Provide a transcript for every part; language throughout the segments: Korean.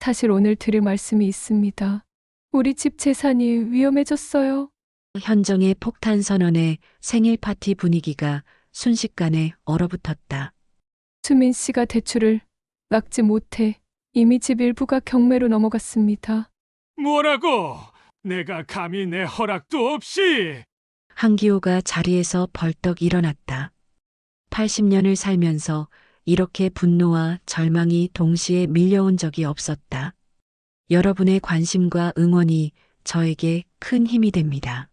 사실 오늘 드릴 말씀이 있습니다. 우리 집 재산이 위험해졌어요. 현정의 폭탄 선언에 생일 파티 분위기가 순식간에 얼어붙었다. 수민 씨가 대출을 막지 못해 이미 집 일부가 경매로 넘어갔습니다. 뭐라고? 내가 감히 내 허락도 없이? 한기호가 자리에서 벌떡 일어났다. 80년을 살면서 이렇게 분노와 절망이 동시에 밀려온 적이 없었다. 여러분의 관심과 응원이 저에게 큰 힘이 됩니다.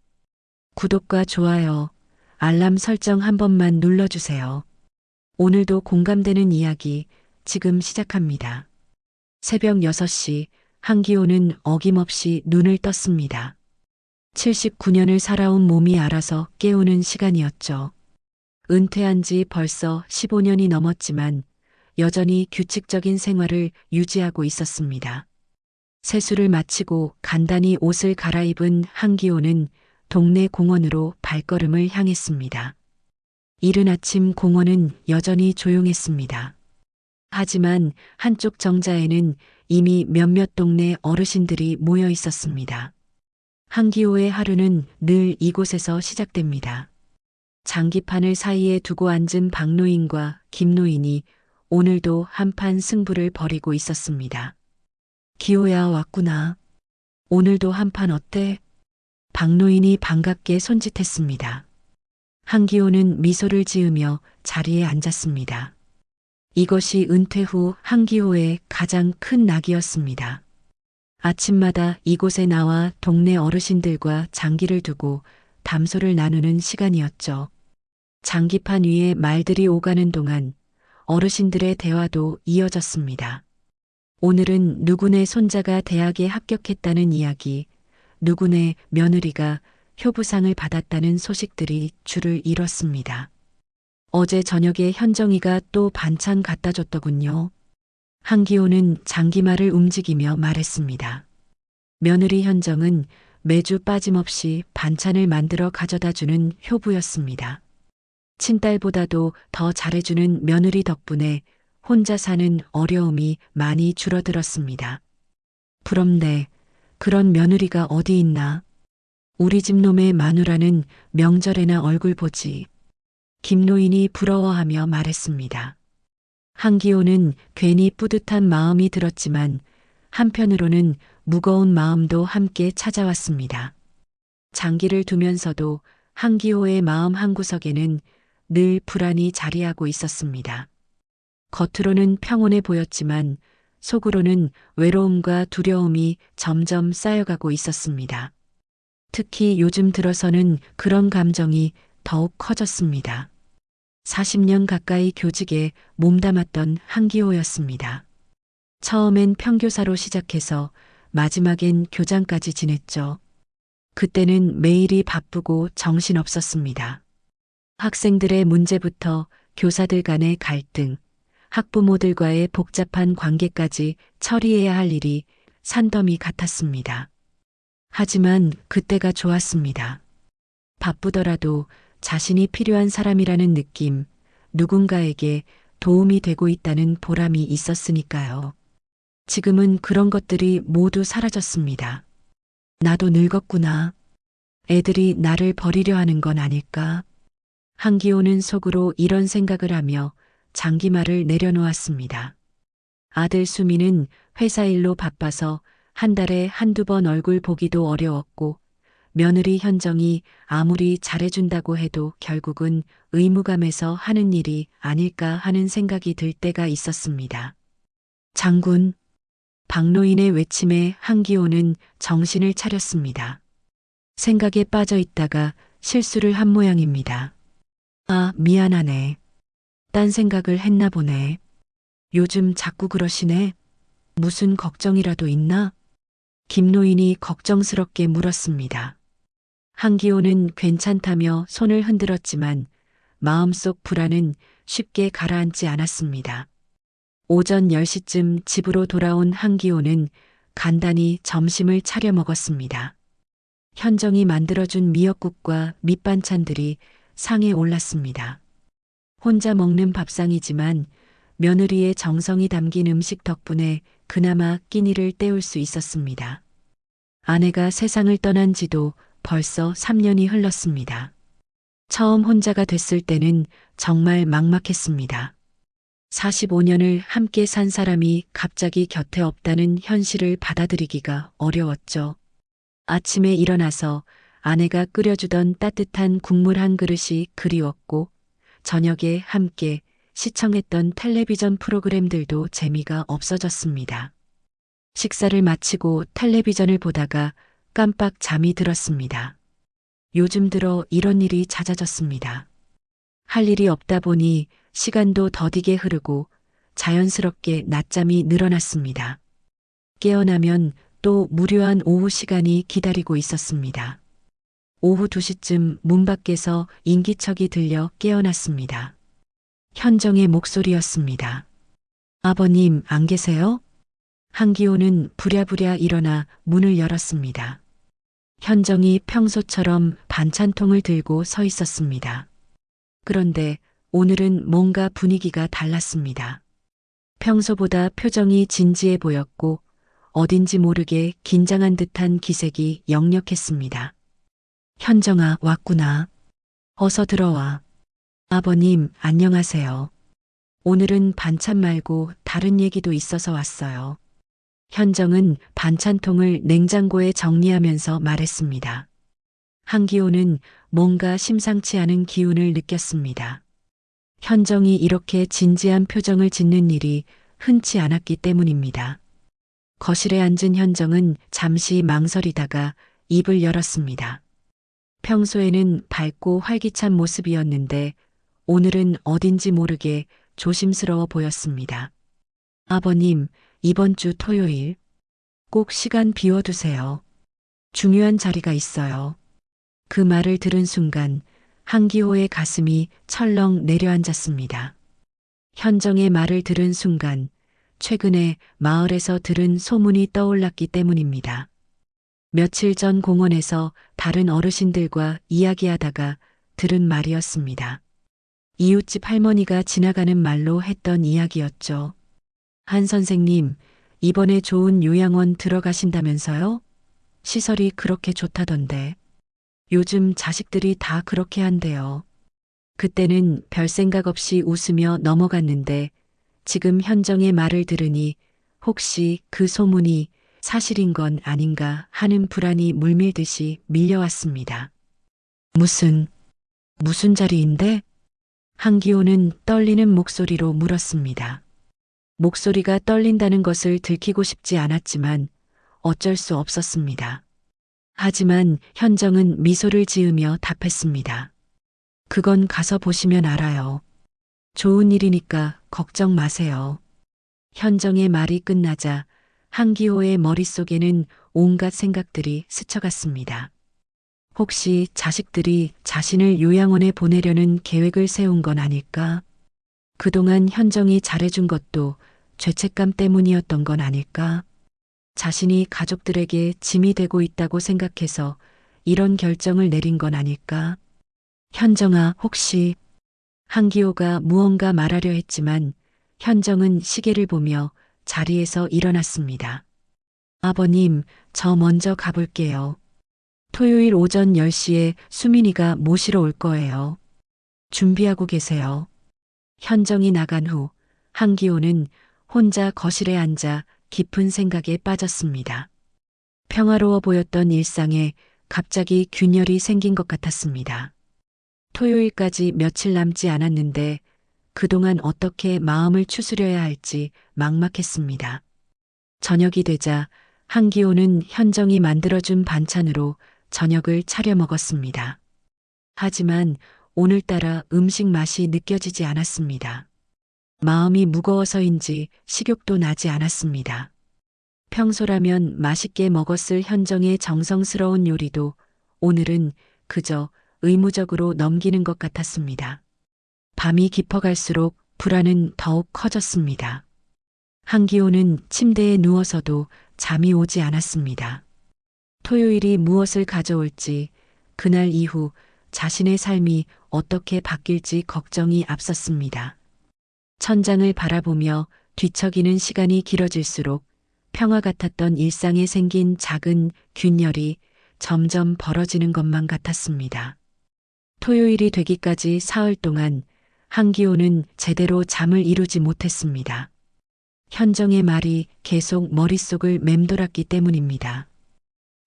구독과 좋아요, 알람 설정 한 번만 눌러주세요. 오늘도 공감되는 이야기 지금 시작합니다. 새벽 6시 한기호는 어김없이 눈을 떴습니다. 79년을 살아온 몸이 알아서 깨우는 시간이었죠. 은퇴한 지 벌써 15년이 넘었지만 여전히 규칙적인 생활을 유지하고 있었습니다. 세수를 마치고 간단히 옷을 갈아입은 한기호는 동네 공원으로 발걸음을 향했습니다. 이른 아침 공원은 여전히 조용했습니다. 하지만 한쪽 정자에는 이미 몇몇 동네 어르신들이 모여 있었습니다. 한기호의 하루는 늘 이곳에서 시작됩니다. 장기판을 사이에 두고 앉은 박노인과 김노인이 오늘도 한판 승부를 벌이고 있었습니다. 기호야 왔구나. 오늘도 한판 어때? 박노인이 반갑게 손짓했습니다. 한기호는 미소를 지으며 자리에 앉았습니다. 이것이 은퇴 후 한기호의 가장 큰 낙이었습니다. 아침마다 이곳에 나와 동네 어르신들과 장기를 두고 담소를 나누는 시간이었죠. 장기판 위에 말들이 오가는 동안 어르신들의 대화도 이어졌습니다. 오늘은 누구네 손자가 대학에 합격했다는 이야기, 누구네 며느리가 효부상을 받았다는 소식들이 줄을 이뤘습니다. 어제 저녁에 현정이가 또 반찬 갖다 줬더군요. 한기호는 장기말을 움직이며 말했습니다. 며느리 현정은 매주 빠짐없이 반찬을 만들어 가져다 주는 효부였습니다. 친딸보다도 더 잘해주는 며느리 덕분에 혼자 사는 어려움이 많이 줄어들었습니다. 부럽네. 그런 며느리가 어디 있나? 우리 집 놈의 마누라는 명절에나 얼굴 보지. 김노인이 부러워하며 말했습니다. 한기호는 괜히 뿌듯한 마음이 들었지만 한편으로는 무거운 마음도 함께 찾아왔습니다. 장기를 두면서도 한기호의 마음 한구석에는 늘 불안이 자리하고 있었습니다. 겉으로는 평온해 보였지만 속으로는 외로움과 두려움이 점점 쌓여가고 있었습니다. 특히 요즘 들어서는 그런 감정이 더욱 커졌습니다. 40년 가까이 교직에 몸담았던 한기호였습니다. 처음엔 평교사로 시작해서 마지막엔 교장까지 지냈죠. 그때는 매일이 바쁘고 정신없었습니다. 학생들의 문제부터 교사들 간의 갈등, 학부모들과의 복잡한 관계까지 처리해야 할 일이 산더미 같았습니다. 하지만 그때가 좋았습니다. 바쁘더라도 자신이 필요한 사람이라는 느낌, 누군가에게 도움이 되고 있다는 보람이 있었으니까요. 지금은 그런 것들이 모두 사라졌습니다. 나도 늙었구나. 애들이 나를 버리려 하는 건 아닐까? 한기호는 속으로 이런 생각을 하며 장기말을 내려놓았습니다. 아들 수미는 회사 일로 바빠서 한 달에 한두 번 얼굴 보기도 어려웠고 며느리 현정이 아무리 잘해준다고 해도 결국은 의무감에서 하는 일이 아닐까 하는 생각이 들 때가 있었습니다. 장군, 박노인의 외침에 한기호는 정신을 차렸습니다. 생각에 빠져 있다가 실수를 한 모양입니다. 아, 미안하네. 딴 생각을 했나 보네. 요즘 자꾸 그러시네. 무슨 걱정이라도 있나? 김노인이 걱정스럽게 물었습니다. 한기호는 괜찮다며 손을 흔들었지만 마음속 불안은 쉽게 가라앉지 않았습니다. 오전 10시쯤 집으로 돌아온 한기호는 간단히 점심을 차려 먹었습니다. 현정이 만들어준 미역국과 밑반찬들이 상에 올랐습니다. 혼자 먹는 밥상이지만 며느리의 정성이 담긴 음식 덕분에 그나마 끼니를 때울 수 있었습니다. 아내가 세상을 떠난 지도 벌써 3년이 흘렀습니다. 처음 혼자가 됐을 때는 정말 막막했습니다. 45년을 함께 산 사람이 갑자기 곁에 없다는 현실을 받아들이기가 어려웠죠. 아침에 일어나서 아내가 끓여주던 따뜻한 국물 한 그릇이 그리웠고, 저녁에 함께 시청했던 텔레비전 프로그램들도 재미가 없어졌습니다. 식사를 마치고 텔레비전을 보다가 깜빡 잠이 들었습니다. 요즘 들어 이런 일이 잦아졌습니다. 할 일이 없다 보니 시간도 더디게 흐르고 자연스럽게 낮잠이 늘어났습니다. 깨어나면 또 무료한 오후 시간이 기다리고 있었습니다. 오후 2시쯤 문 밖에서 인기척이 들려 깨어났습니다. 현정의 목소리였습니다. 아버님 안 계세요? 한기호는 부랴부랴 일어나 문을 열었습니다. 현정이 평소처럼 반찬통을 들고 서 있었습니다. 그런데 오늘은 뭔가 분위기가 달랐습니다. 평소보다 표정이 진지해 보였고 어딘지 모르게 긴장한 듯한 기색이 역력했습니다. 현정아, 왔구나. 어서 들어와. 아버님, 안녕하세요. 오늘은 반찬 말고 다른 얘기도 있어서 왔어요. 현정은 반찬통을 냉장고에 정리하면서 말했습니다. 한기호는 뭔가 심상치 않은 기운을 느꼈습니다. 현정이 이렇게 진지한 표정을 짓는 일이 흔치 않았기 때문입니다. 거실에 앉은 현정은 잠시 망설이다가 입을 열었습니다. 평소에는 밝고 활기찬 모습이었는데 오늘은 어딘지 모르게 조심스러워 보였습니다. 아버님, 이번 주 토요일 꼭 시간 비워두세요. 중요한 자리가 있어요. 그 말을 들은 순간 한기호의 가슴이 철렁 내려앉았습니다. 현정의 말을 들은 순간 최근에 마을에서 들은 소문이 떠올랐기 때문입니다. 며칠 전 공원에서 다른 어르신들과 이야기하다가 들은 말이었습니다. 이웃집 할머니가 지나가는 말로 했던 이야기였죠. 한 선생님, 이번에 좋은 요양원 들어가신다면서요? 시설이 그렇게 좋다던데. 요즘 자식들이 다 그렇게 한대요. 그때는 별 생각 없이 웃으며 넘어갔는데 지금 현정의 말을 들으니 혹시 그 소문이 사실인 건 아닌가 하는 불안이 물밀듯이 밀려왔습니다. 무슨 자리인데? 한기호는 떨리는 목소리로 물었습니다. 목소리가 떨린다는 것을 들키고 싶지 않았지만 어쩔 수 없었습니다. 하지만 현정은 미소를 지으며 답했습니다. 그건 가서 보시면 알아요. 좋은 일이니까 걱정 마세요. 현정의 말이 끝나자 한기호의 머릿속에는 온갖 생각들이 스쳐갔습니다. 혹시 자식들이 자신을 요양원에 보내려는 계획을 세운 건 아닐까? 그동안 현정이 잘해준 것도 죄책감 때문이었던 건 아닐까? 자신이 가족들에게 짐이 되고 있다고 생각해서 이런 결정을 내린 건 아닐까? 현정아, 혹시... 한기호가 무언가 말하려 했지만 현정은 시계를 보며 자리에서 일어났습니다. 아버님, 저 먼저 가볼게요. 토요일 오전 10시에 수민이가 모시러 올 거예요. 준비하고 계세요. 현정이 나간 후 한기호는 혼자 거실에 앉아 깊은 생각에 빠졌습니다. 평화로워 보였던 일상에 갑자기 균열이 생긴 것 같았습니다. 토요일까지 며칠 남지 않았는데 그동안 어떻게 마음을 추스려야 할지 막막했습니다. 저녁이 되자 한기호는 현정이 만들어준 반찬으로 저녁을 차려 먹었습니다. 하지만 오늘따라 음식 맛이 느껴지지 않았습니다. 마음이 무거워서인지 식욕도 나지 않았습니다. 평소라면 맛있게 먹었을 현정의 정성스러운 요리도 오늘은 그저 의무적으로 넘기는 것 같았습니다. 밤이 깊어갈수록 불안은 더욱 커졌습니다. 한기호는 침대에 누워서도 잠이 오지 않았습니다. 토요일이 무엇을 가져올지, 그날 이후 자신의 삶이 어떻게 바뀔지 걱정이 앞섰습니다. 천장을 바라보며 뒤척이는 시간이 길어질수록 평화 같았던 일상에 생긴 작은 균열이 점점 벌어지는 것만 같았습니다. 토요일이 되기까지 사흘 동안 한기호는 제대로 잠을 이루지 못했습니다. 현정의 말이 계속 머릿속을 맴돌았기 때문입니다.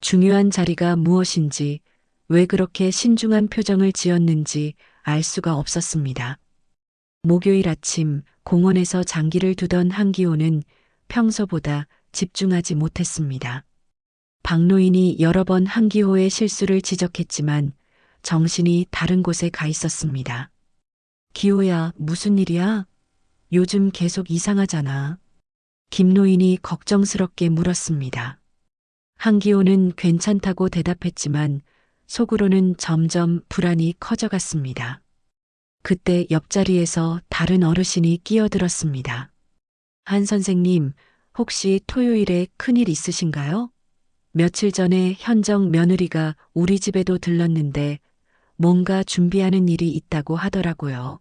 중요한 자리가 무엇인지, 왜 그렇게 신중한 표정을 지었는지 알 수가 없었습니다. 목요일 아침 공원에서 장기를 두던 한기호는 평소보다 집중하지 못했습니다. 박노인이 여러 번 한기호의 실수를 지적했지만 정신이 다른 곳에 가 있었습니다. 기호야, 무슨 일이야? 요즘 계속 이상하잖아. 김노인이 걱정스럽게 물었습니다. 한기호는 괜찮다고 대답했지만 속으로는 점점 불안이 커져갔습니다. 그때 옆자리에서 다른 어르신이 끼어들었습니다. 한 선생님, 혹시 토요일에 큰일 있으신가요? 며칠 전에 현정 며느리가 우리 집에도 들렀는데 뭔가 준비하는 일이 있다고 하더라고요.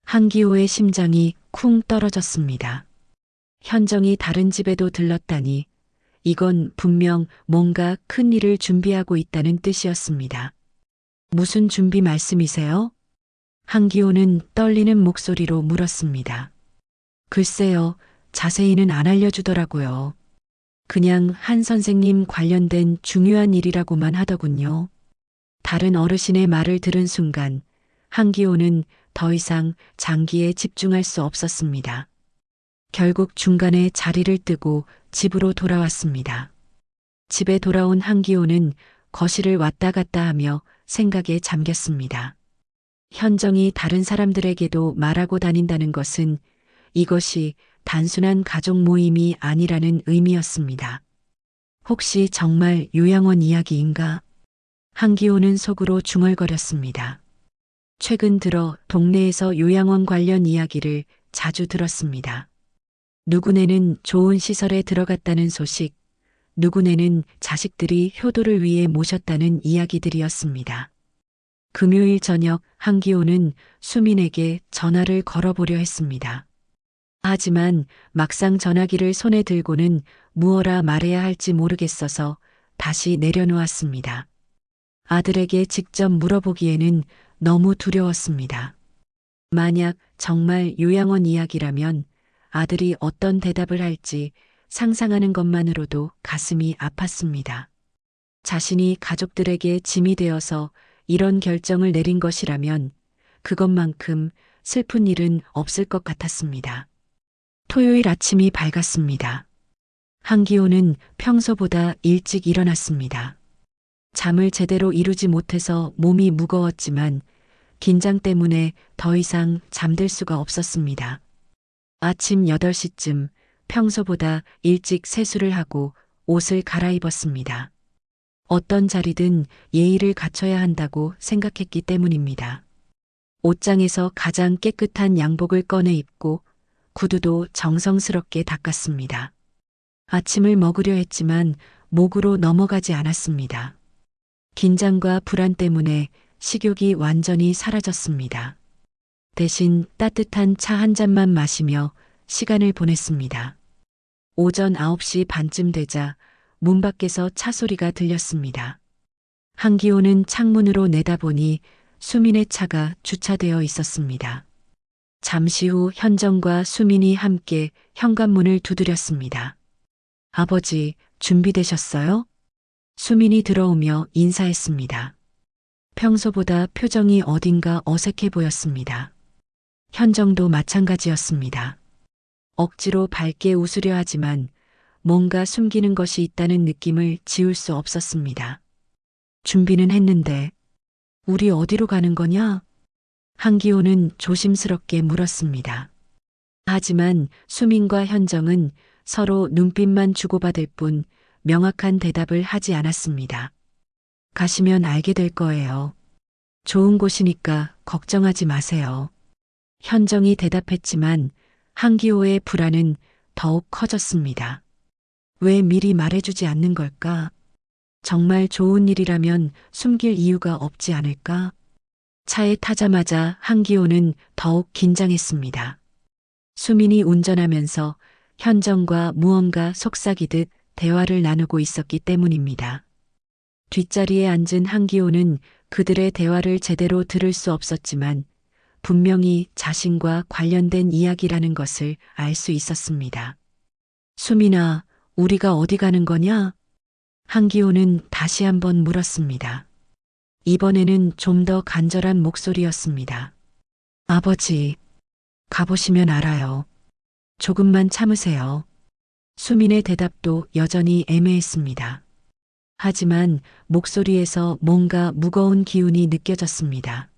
한기호의 심장이 쿵 떨어졌습니다. 현정이 다른 집에도 들렀다니 이건 분명 뭔가 큰 일을 준비하고 있다는 뜻이었습니다. 무슨 준비 말씀이세요? 한기호는 떨리는 목소리로 물었습니다. 글쎄요, 자세히는 안 알려주더라고요. 그냥 한 선생님 관련된 중요한 일이라고만 하더군요. 다른 어르신의 말을 들은 순간 한기호는 더 이상 장기에 집중할 수 없었습니다. 결국 중간에 자리를 뜨고 집으로 돌아왔습니다. 집에 돌아온 한기호는 거실을 왔다 갔다 하며 생각에 잠겼습니다. 현정이 다른 사람들에게도 말하고 다닌다는 것은 이것이 단순한 가족 모임이 아니라는 의미였습니다. 혹시 정말 요양원 이야기인가? 한기호는 속으로 중얼거렸습니다. 최근 들어 동네에서 요양원 관련 이야기를 자주 들었습니다. 누구네는 좋은 시설에 들어갔다는 소식, 누구네는 자식들이 효도를 위해 모셨다는 이야기들이었습니다. 금요일 저녁 한기호는 수민에게 전화를 걸어보려 했습니다. 하지만 막상 전화기를 손에 들고는 무어라 말해야 할지 모르겠어서 다시 내려놓았습니다. 아들에게 직접 물어보기에는 너무 두려웠습니다. 만약 정말 요양원 이야기라면 아들이 어떤 대답을 할지 상상하는 것만으로도 가슴이 아팠습니다. 자신이 가족들에게 짐이 되어서 이런 결정을 내린 것이라면 그것만큼 슬픈 일은 없을 것 같았습니다. 토요일 아침이 밝았습니다. 한기호는 평소보다 일찍 일어났습니다. 잠을 제대로 이루지 못해서 몸이 무거웠지만 긴장 때문에 더 이상 잠들 수가 없었습니다. 아침 8시쯤 평소보다 일찍 세수를 하고 옷을 갈아입었습니다. 어떤 자리든 예의를 갖춰야 한다고 생각했기 때문입니다. 옷장에서 가장 깨끗한 양복을 꺼내 입고 구두도 정성스럽게 닦았습니다. 아침을 먹으려 했지만 목으로 넘어가지 않았습니다. 긴장과 불안 때문에 식욕이 완전히 사라졌습니다. 대신 따뜻한 차 한 잔만 마시며 시간을 보냈습니다. 오전 9시 반쯤 되자 문 밖에서 차 소리가 들렸습니다. 한기호는 창문으로 내다보니 수민의 차가 주차되어 있었습니다. 잠시 후 현정과 수민이 함께 현관문을 두드렸습니다. 아버지, 준비되셨어요? 수민이 들어오며 인사했습니다. 평소보다 표정이 어딘가 어색해 보였습니다. 현정도 마찬가지였습니다. 억지로 밝게 웃으려 하지만 뭔가 숨기는 것이 있다는 느낌을 지울 수 없었습니다. 준비는 했는데 우리 어디로 가는 거냐? 한기호는 조심스럽게 물었습니다. 하지만 수민과 현정은 서로 눈빛만 주고받을 뿐 명확한 대답을 하지 않았습니다. 가시면 알게 될 거예요. 좋은 곳이니까 걱정하지 마세요. 현정이 대답했지만 한기호의 불안은 더욱 커졌습니다. 왜 미리 말해주지 않는 걸까? 정말 좋은 일이라면 숨길 이유가 없지 않을까? 차에 타자마자 한기호는 더욱 긴장했습니다. 수민이 운전하면서 현정과 무언가 속삭이듯 대화를 나누고 있었기 때문입니다. 뒷자리에 앉은 한기호는 그들의 대화를 제대로 들을 수 없었지만 분명히 자신과 관련된 이야기라는 것을 알 수 있었습니다. 수민아, 우리가 어디 가는 거냐? 한기호는 다시 한번 물었습니다. 이번에는 좀 더 간절한 목소리였습니다. 아버지, 가보시면 알아요. 조금만 참으세요. 수민의 대답도 여전히 애매했습니다. 하지만 목소리에서 뭔가 무거운 기운이 느껴졌습니다.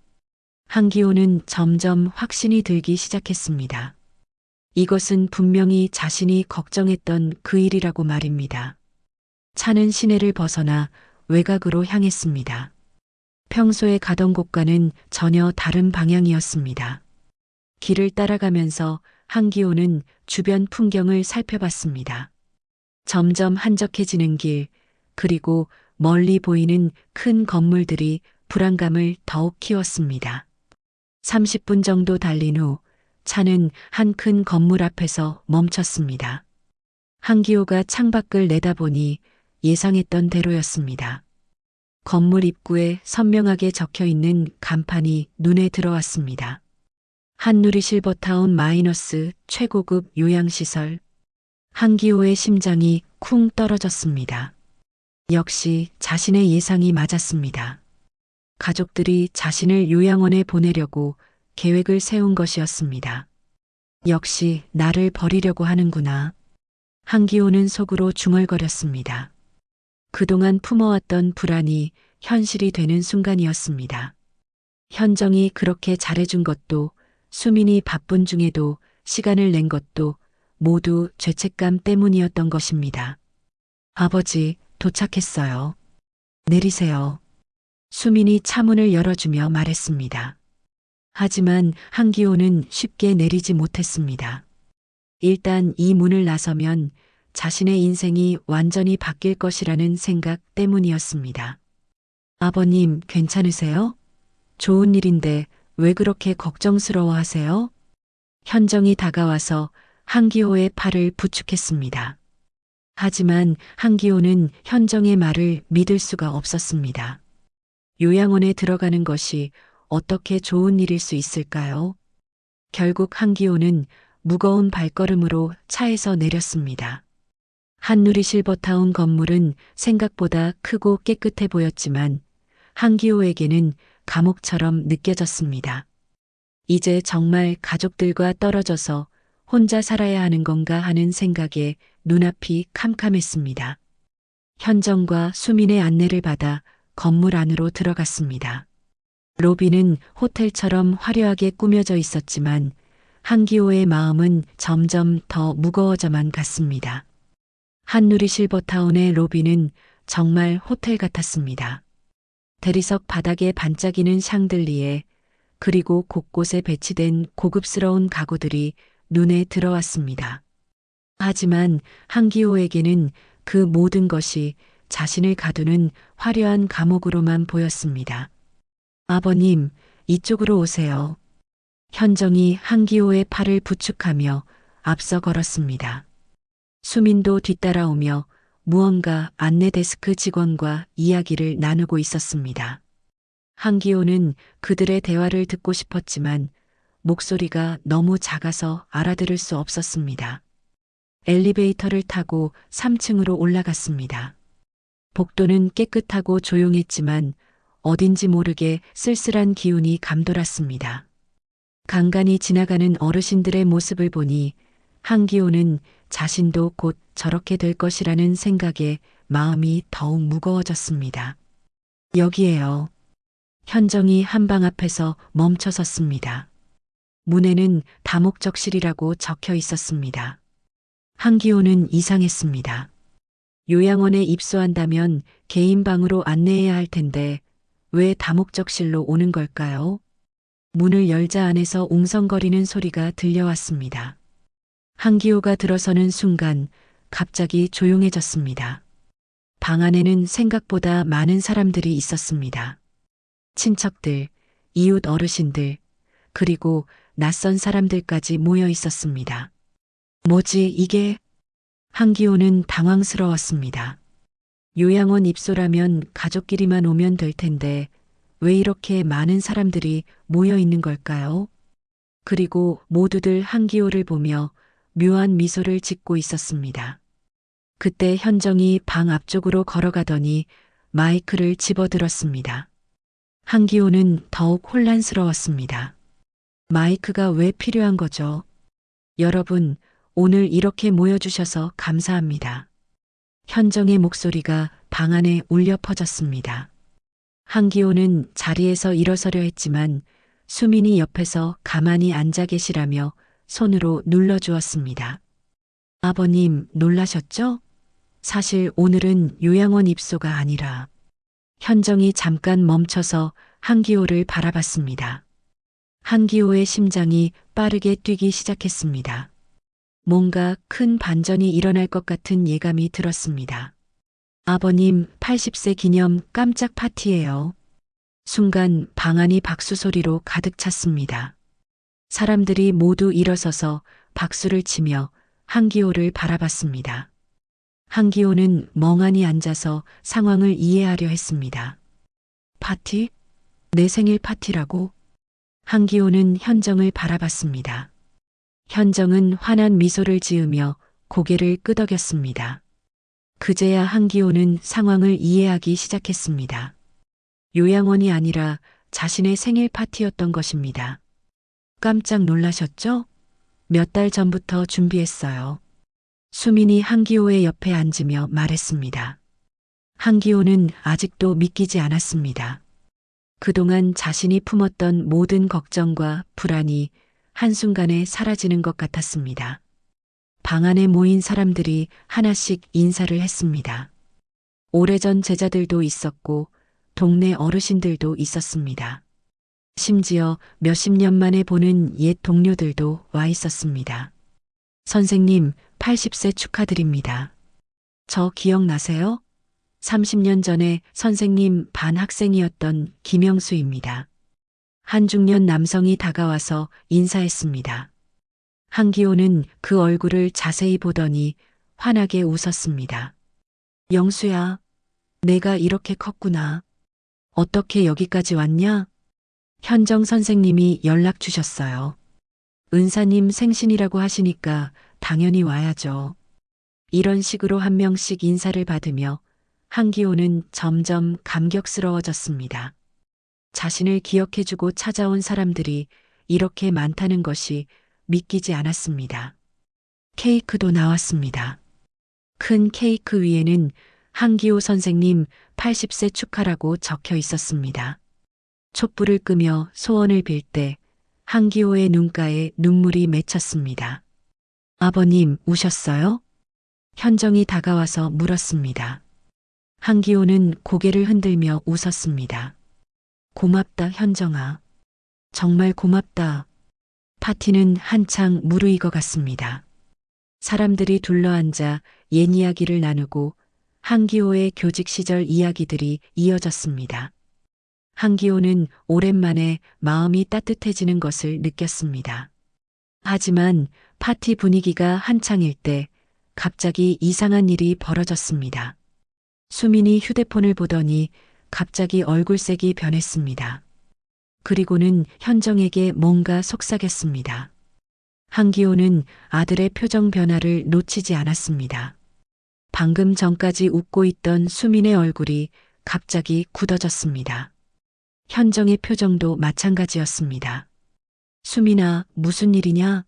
한기호는 점점 확신이 들기 시작했습니다. 이것은 분명히 자신이 걱정했던 그 일이라고 말입니다. 차는 시내를 벗어나 외곽으로 향했습니다. 평소에 가던 곳과는 전혀 다른 방향이었습니다. 길을 따라가면서 한기호는 주변 풍경을 살펴봤습니다. 점점 한적해지는 길, 그리고 멀리 보이는 큰 건물들이 불안감을 더욱 키웠습니다. 30분 정도 달린 후 차는 한 큰 건물 앞에서 멈췄습니다. 한기호가 창밖을 내다보니 예상했던 대로였습니다. 건물 입구에 선명하게 적혀 있는 간판이 눈에 들어왔습니다. 한누리 실버타운 마이너스 최고급 요양시설. 한기호의 심장이 쿵 떨어졌습니다. 역시 자신의 예상이 맞았습니다. 가족들이 자신을 요양원에 보내려고 계획을 세운 것이었습니다. 역시 나를 버리려고 하는구나. 한기호는 속으로 중얼거렸습니다. 그동안 품어왔던 불안이 현실이 되는 순간이었습니다. 현정이 그렇게 잘해준 것도, 수민이 바쁜 중에도 시간을 낸 것도 모두 죄책감 때문이었던 것입니다. 아버지, 도착했어요. 내리세요. 수민이 차문을 열어주며 말했습니다. 하지만 한기호는 쉽게 내리지 못했습니다. 일단 이 문을 나서면 자신의 인생이 완전히 바뀔 것이라는 생각 때문이었습니다. 아버님, 괜찮으세요? 좋은 일인데 왜 그렇게 걱정스러워 하세요? 현정이 다가와서 한기호의 팔을 부축했습니다. 하지만 한기호는 현정의 말을 믿을 수가 없었습니다. 요양원에 들어가는 것이 어떻게 좋은 일일 수 있을까요? 결국 한기호는 무거운 발걸음으로 차에서 내렸습니다. 한누리 실버타운 건물은 생각보다 크고 깨끗해 보였지만 한기호에게는 감옥처럼 느껴졌습니다. 이제 정말 가족들과 떨어져서 혼자 살아야 하는 건가 하는 생각에 눈앞이 캄캄했습니다. 현정과 수민의 안내를 받아 건물 안으로 들어갔습니다. 로비는 호텔처럼 화려하게 꾸며져 있었지만 한기호의 마음은 점점 더 무거워져만 갔습니다. 한누리 실버타운의 로비는 정말 호텔 같았습니다. 대리석 바닥에 반짝이는 샹들리에, 그리고 곳곳에 배치된 고급스러운 가구들이 눈에 들어왔습니다. 하지만 한기호에게는 그 모든 것이 자신을 가두는 화려한 감옥으로만 보였습니다. 아버님, 이쪽으로 오세요. 현정이 한기호의 팔을 부축하며 앞서 걸었습니다. 수민도 뒤따라오며 무언가 안내 데스크 직원과 이야기를 나누고 있었습니다. 한기호는 그들의 대화를 듣고 싶었지만 목소리가 너무 작아서 알아들을 수 없었습니다. 엘리베이터를 타고 3층으로 올라갔습니다. 복도는 깨끗하고 조용했지만 어딘지 모르게 쓸쓸한 기운이 감돌았습니다. 간간히 지나가는 어르신들의 모습을 보니 한기호는 자신도 곧 저렇게 될 것이라는 생각에 마음이 더욱 무거워졌습니다. 여기에요. 현정이 한방 앞에서 멈춰 섰습니다. 문에는 다목적실이라고 적혀 있었습니다. 한기호는 이상했습니다. 요양원에 입소한다면 개인 방으로 안내해야 할 텐데 왜 다목적실로 오는 걸까요? 문을 열자 안에서 웅성거리는 소리가 들려왔습니다. 한기호가 들어서는 순간 갑자기 조용해졌습니다. 방 안에는 생각보다 많은 사람들이 있었습니다. 친척들, 이웃 어르신들, 그리고 낯선 사람들까지 모여 있었습니다. 뭐지 이게? 한기호는 당황스러웠습니다. 요양원 입소라면 가족끼리만 오면 될 텐데 왜 이렇게 많은 사람들이 모여 있는 걸까요? 그리고 모두들 한기호를 보며 묘한 미소를 짓고 있었습니다. 그때 현정이 방 앞쪽으로 걸어가더니 마이크를 집어들었습니다. 한기호는 더욱 혼란스러웠습니다. 마이크가 왜 필요한 거죠? 여러분, 오늘 이렇게 모여주셔서 감사합니다. 현정의 목소리가 방 안에 울려 퍼졌습니다. 한기호는 자리에서 일어서려 했지만 수민이 옆에서 가만히 앉아 계시라며 손으로 눌러주었습니다. 아버님, 놀라셨죠? 사실 오늘은 요양원 입소가 아니라 현정이 잠깐 멈춰서 한기호를 바라봤습니다. 한기호의 심장이 빠르게 뛰기 시작했습니다. 뭔가 큰 반전이 일어날 것 같은 예감이 들었습니다. 아버님 80세 기념 깜짝 파티예요. 순간 방 안이 박수 소리로 가득 찼습니다. 사람들이 모두 일어서서 박수를 치며 한기호를 바라봤습니다. 한기호는 멍하니 앉아서 상황을 이해하려 했습니다. 파티? 내 생일 파티라고? 한기호는 현정을 바라봤습니다. 현정은 환한 미소를 지으며 고개를 끄덕였습니다. 그제야 한기호는 상황을 이해하기 시작했습니다. 요양원이 아니라 자신의 생일 파티였던 것입니다. 깜짝 놀라셨죠? 몇 달 전부터 준비했어요. 수민이 한기호의 옆에 앉으며 말했습니다. 한기호는 아직도 믿기지 않았습니다. 그동안 자신이 품었던 모든 걱정과 불안이 한순간에 사라지는 것 같았습니다. 방 안에 모인 사람들이 하나씩 인사를 했습니다. 오래전 제자들도 있었고 동네 어르신들도 있었습니다. 심지어 몇십 년 만에 보는 옛 동료들도 와 있었습니다. 선생님, 80세 축하드립니다. 저 기억나세요? 30년 전에 선생님 반 학생이었던 김영수입니다. 한 중년 남성이 다가와서 인사했습니다. 한기호는 그 얼굴을 자세히 보더니 환하게 웃었습니다. 영수야, 내가 이렇게 컸구나. 어떻게 여기까지 왔냐? 현정 선생님이 연락 주셨어요. 은사님 생신이라고 하시니까 당연히 와야죠. 이런 식으로 한 명씩 인사를 받으며 한기호는 점점 감격스러워졌습니다. 자신을 기억해주고 찾아온 사람들이 이렇게 많다는 것이 믿기지 않았습니다. 케이크도 나왔습니다. 큰 케이크 위에는 한기호 선생님 80세 축하라고 적혀 있었습니다. 촛불을 끄며 소원을 빌 때 한기호의 눈가에 눈물이 맺혔습니다. 아버님, 우셨어요? 현정이 다가와서 물었습니다. 한기호는 고개를 흔들며 웃었습니다. 고맙다, 현정아. 정말 고맙다. 파티는 한창 무르익어 갔습니다. 사람들이 둘러앉아 옛 이야기를 나누고 한기호의 교직 시절 이야기들이 이어졌습니다. 한기호는 오랜만에 마음이 따뜻해지는 것을 느꼈습니다. 하지만 파티 분위기가 한창일 때 갑자기 이상한 일이 벌어졌습니다. 수민이 휴대폰을 보더니 갑자기 얼굴색이 변했습니다. 그리고는 현정에게 뭔가 속삭였습니다. 한기호는 아들의 표정 변화를 놓치지 않았습니다. 방금 전까지 웃고 있던 수민의 얼굴이 갑자기 굳어졌습니다. 현정의 표정도 마찬가지였습니다. 수민아, 무슨 일이냐?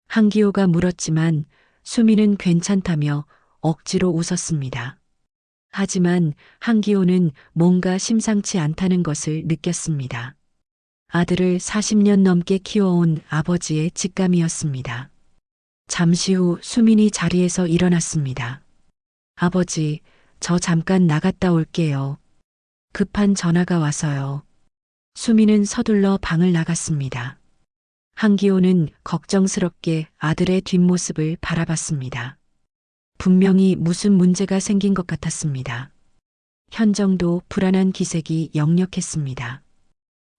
한기호가 물었지만 수민은 괜찮다며 억지로 웃었습니다. 하지만 한기호는 뭔가 심상치 않다는 것을 느꼈습니다. 아들을 40년 넘게 키워온 아버지의 직감이었습니다. 잠시 후 수민이 자리에서 일어났습니다. 아버지, 저 잠깐 나갔다 올게요. 급한 전화가 와서요. 수민은 서둘러 방을 나갔습니다. 한기호는 걱정스럽게 아들의 뒷모습을 바라봤습니다. 분명히 무슨 문제가 생긴 것 같았습니다. 현정도 불안한 기색이 역력했습니다.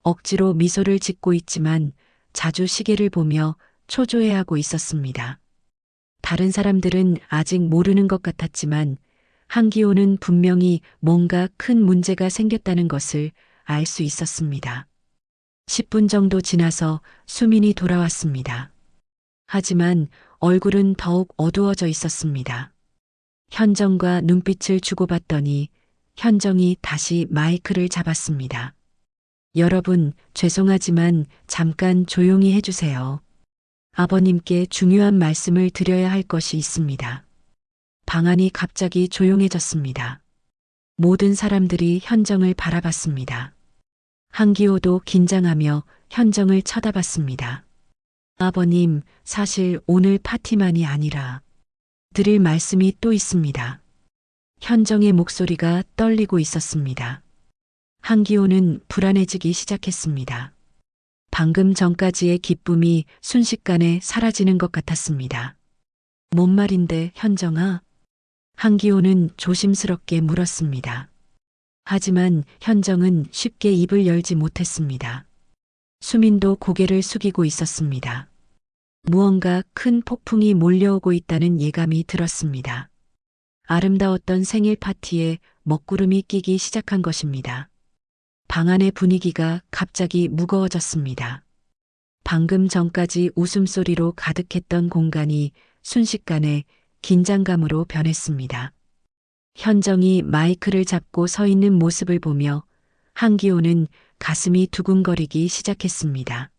억지로 미소를 짓고 있지만 자주 시계를 보며 초조해하고 있었습니다. 다른 사람들은 아직 모르는 것 같았지만 한기호는 분명히 뭔가 큰 문제가 생겼다는 것을 알 수 있었습니다. 10분 정도 지나서 수민이 돌아왔습니다. 하지만 얼굴은 더욱 어두워져 있었습니다. 현정과 눈빛을 주고받더니 현정이 다시 마이크를 잡았습니다. 여러분, 죄송하지만 잠깐 조용히 해주세요. 아버님께 중요한 말씀을 드려야 할 것이 있습니다. 방안이 갑자기 조용해졌습니다. 모든 사람들이 현정을 바라봤습니다. 한기호도 긴장하며 현정을 쳐다봤습니다. 아버님, 사실 오늘 파티만이 아니라 드릴 말씀이 또 있습니다. 현정의 목소리가 떨리고 있었습니다. 한기호는 불안해지기 시작했습니다. 방금 전까지의 기쁨이 순식간에 사라지는 것 같았습니다. 뭔 말인데, 현정아? 한기호는 조심스럽게 물었습니다. 하지만 현정은 쉽게 입을 열지 못했습니다. 수민도 고개를 숙이고 있었습니다. 무언가 큰 폭풍이 몰려오고 있다는 예감이 들었습니다. 아름다웠던 생일 파티에 먹구름이 끼기 시작한 것입니다. 방 안의 분위기가 갑자기 무거워졌습니다. 방금 전까지 웃음소리로 가득했던 공간이 순식간에 긴장감으로 변했습니다. 현정이 마이크를 잡고 서 있는 모습을 보며 한기호는 가슴이 두근거리기 시작했습니다.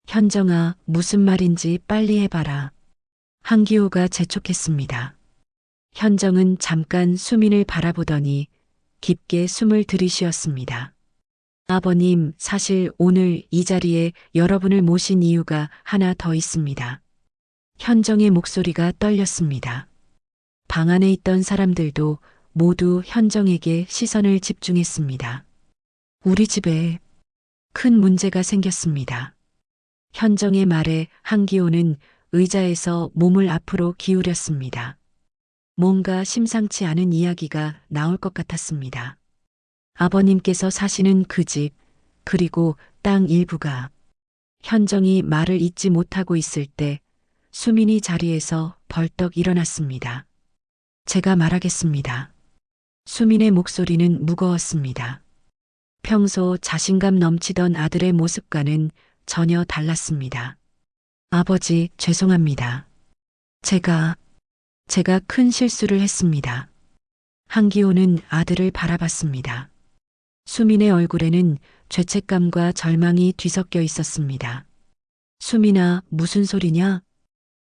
현정아, 무슨 말인지 빨리 해봐라. 한기호가 재촉했습니다. 현정은 잠깐 수민을 바라보더니 깊게 숨을 들이쉬었습니다. 아버님, 사실 오늘 이 자리에 여러분을 모신 이유가 하나 더 있습니다. 현정의 목소리가 떨렸습니다. 방 안에 있던 사람들도 모두 현정에게 시선을 집중했습니다. 우리 집에 큰 문제가 생겼습니다. 현정의 말에 한기호는 의자에서 몸을 앞으로 기울였습니다. 뭔가 심상치 않은 이야기가 나올 것 같았습니다. 아버님께서 사시는 그 집, 그리고 땅 일부가. 현정이 말을 잇지 못하고 있을 때 수민이 자리에서 벌떡 일어났습니다. 제가 말하겠습니다. 수민의 목소리는 무거웠습니다. 평소 자신감 넘치던 아들의 모습과는 전혀 달랐습니다. 아버지, 죄송합니다. 제가 큰 실수를 했습니다. 한기호는 아들을 바라봤습니다. 수민의 얼굴에는 죄책감과 절망이 뒤섞여 있었습니다. 수민아, 무슨 소리냐?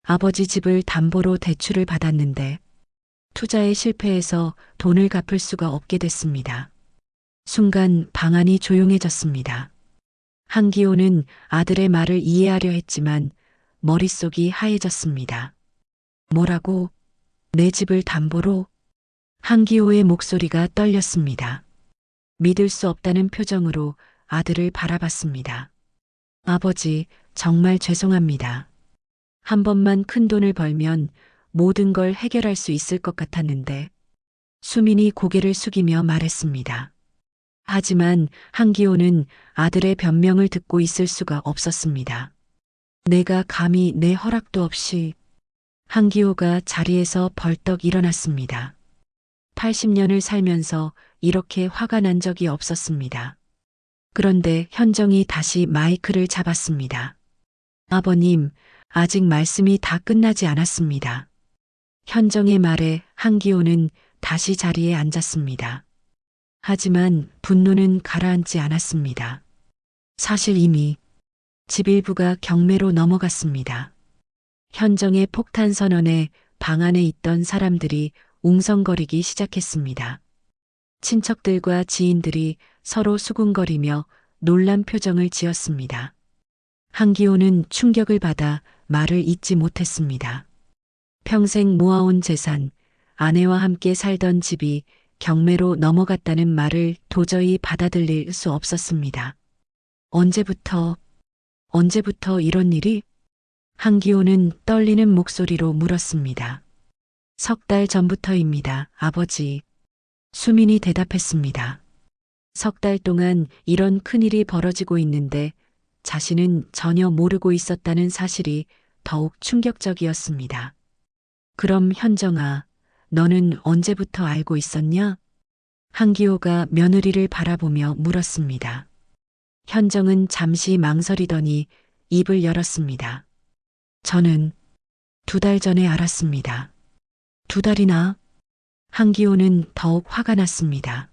아버지 집을 담보로 대출을 받았는데 투자에 실패해서 돈을 갚을 수가 없게 됐습니다. 순간 방 안이 조용해졌습니다. 한기호는 아들의 말을 이해하려 했지만 머릿속이 하얘졌습니다. 뭐라고? 내 집을 담보로? 한기호의 목소리가 떨렸습니다. 믿을 수 없다는 표정으로 아들을 바라봤습니다. 아버지, 정말 죄송합니다. 한 번만 큰 돈을 벌면 모든 걸 해결할 수 있을 것 같았는데. 수민이 고개를 숙이며 말했습니다. 하지만 한기호는 아들의 변명을 듣고 있을 수가 없었습니다. 내가 감히 내 허락도 없이. 한기호가 자리에서 벌떡 일어났습니다. 80년을 살면서 이렇게 화가 난 적이 없었습니다. 그런데 현정이 다시 마이크를 잡았습니다. 아버님, 아직 말씀이 다 끝나지 않았습니다. 현정의 말에 한기호는 다시 자리에 앉았습니다. 하지만 분노는 가라앉지 않았습니다. 사실 이미 집 일부가 경매로 넘어갔습니다. 현정의 폭탄 선언에 방 안에 있던 사람들이 웅성거리기 시작했습니다. 친척들과 지인들이 서로 수군거리며 놀란 표정을 지었습니다. 한기호는 충격을 받아 말을 잇지 못했습니다. 평생 모아온 재산, 아내와 함께 살던 집이 경매로 넘어갔다는 말을 도저히 받아들일 수 없었습니다. 언제부터 이런 일이? 한기호는 떨리는 목소리로 물었습니다. 석 달 전부터입니다, 아버지. 수민이 대답했습니다. 석 달 동안 이런 큰일이 벌어지고 있는데 자신은 전혀 모르고 있었다는 사실이 더욱 충격적이었습니다. 그럼 현정아, 너는 언제부터 알고 있었냐? 한기호가 며느리를 바라보며 물었습니다. 현정은 잠시 망설이더니 입을 열었습니다. 저는 2달 전에 알았습니다. 2달이나? 한기호는 더욱 화가 났습니다.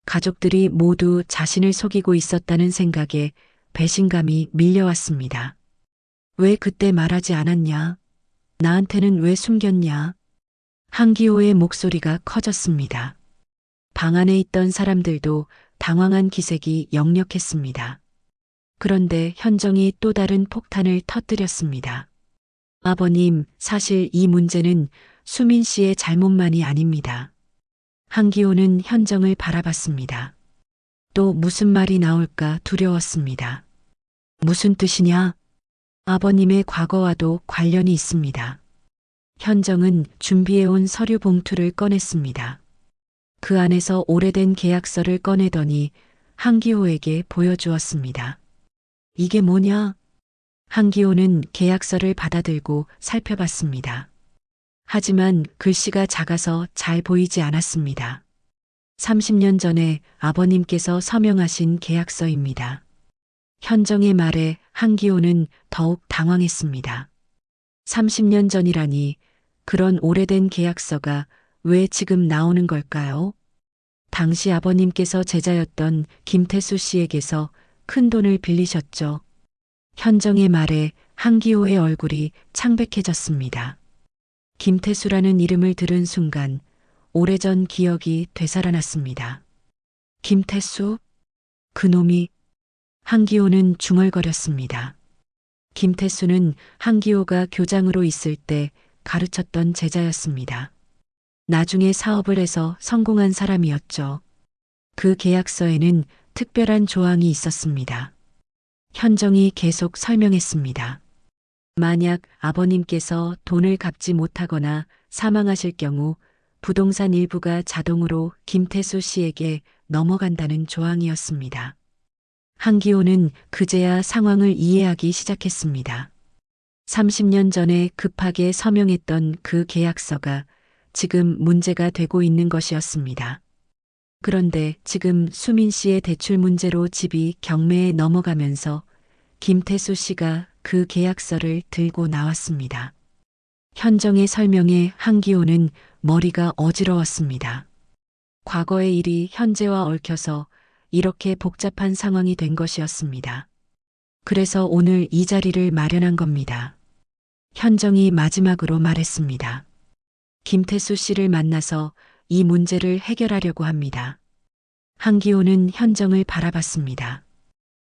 가족들이 모두 자신을 속이고 있었다는 생각에 배신감이 밀려왔습니다. 왜 그때 말하지 않았냐? 나한테는 왜 숨겼냐? 한기호의 목소리가 커졌습니다. 방 안에 있던 사람들도 당황한 기색이 역력했습니다. 그런데 현정이 또 다른 폭탄을 터뜨렸습니다. 아버님, 사실 이 문제는 수민 씨의 잘못만이 아닙니다. 한기호는 현정을 바라봤습니다. 또 무슨 말이 나올까 두려웠습니다. 무슨 뜻이냐? 아버님의 과거와도 관련이 있습니다. 현정은 준비해온 서류 봉투를 꺼냈습니다. 그 안에서 오래된 계약서를 꺼내더니 한기호에게 보여주었습니다. 이게 뭐냐? 한기호는 계약서를 받아들고 살펴봤습니다. 하지만 글씨가 작아서 잘 보이지 않았습니다. 30년 전에 아버님께서 서명하신 계약서입니다. 현정의 말에 한기호는 더욱 당황했습니다. 30년 전이라니 그런 오래된 계약서가 왜 지금 나오는 걸까요? 당시 아버님께서 제자였던 김태수 씨에게서 큰 돈을 빌리셨죠. 현정의 말에 한기호의 얼굴이 창백해졌습니다. 김태수라는 이름을 들은 순간 오래전 기억이 되살아났습니다. 김태수? 그놈이. 한기호는 중얼거렸습니다. 김태수는 한기호가 교장으로 있을 때 가르쳤던 제자였습니다. 나중에 사업을 해서 성공한 사람이었죠. 그 계약서에는 특별한 조항이 있었습니다. 현정이 계속 설명했습니다. 만약 아버님께서 돈을 갚지 못하거나 사망하실 경우 부동산 일부가 자동으로 김태수 씨에게 넘어간다는 조항이었습니다. 한기호는 그제야 상황을 이해하기 시작했습니다. 30년 전에 급하게 서명했던 그 계약서가 지금 문제가 되고 있는 것이었습니다. 그런데 지금 수민 씨의 대출 문제로 집이 경매에 넘어가면서 김태수 씨가 그 계약서를 들고 나왔습니다. 현정의 설명에 한기호는 머리가 어지러웠습니다. 과거의 일이 현재와 얽혀서 이렇게 복잡한 상황이 된 것이었습니다. 그래서 오늘 이 자리를 마련한 겁니다. 현정이 마지막으로 말했습니다. 김태수 씨를 만나서 이 문제를 해결하려고 합니다. 한기호는 현정을 바라봤습니다.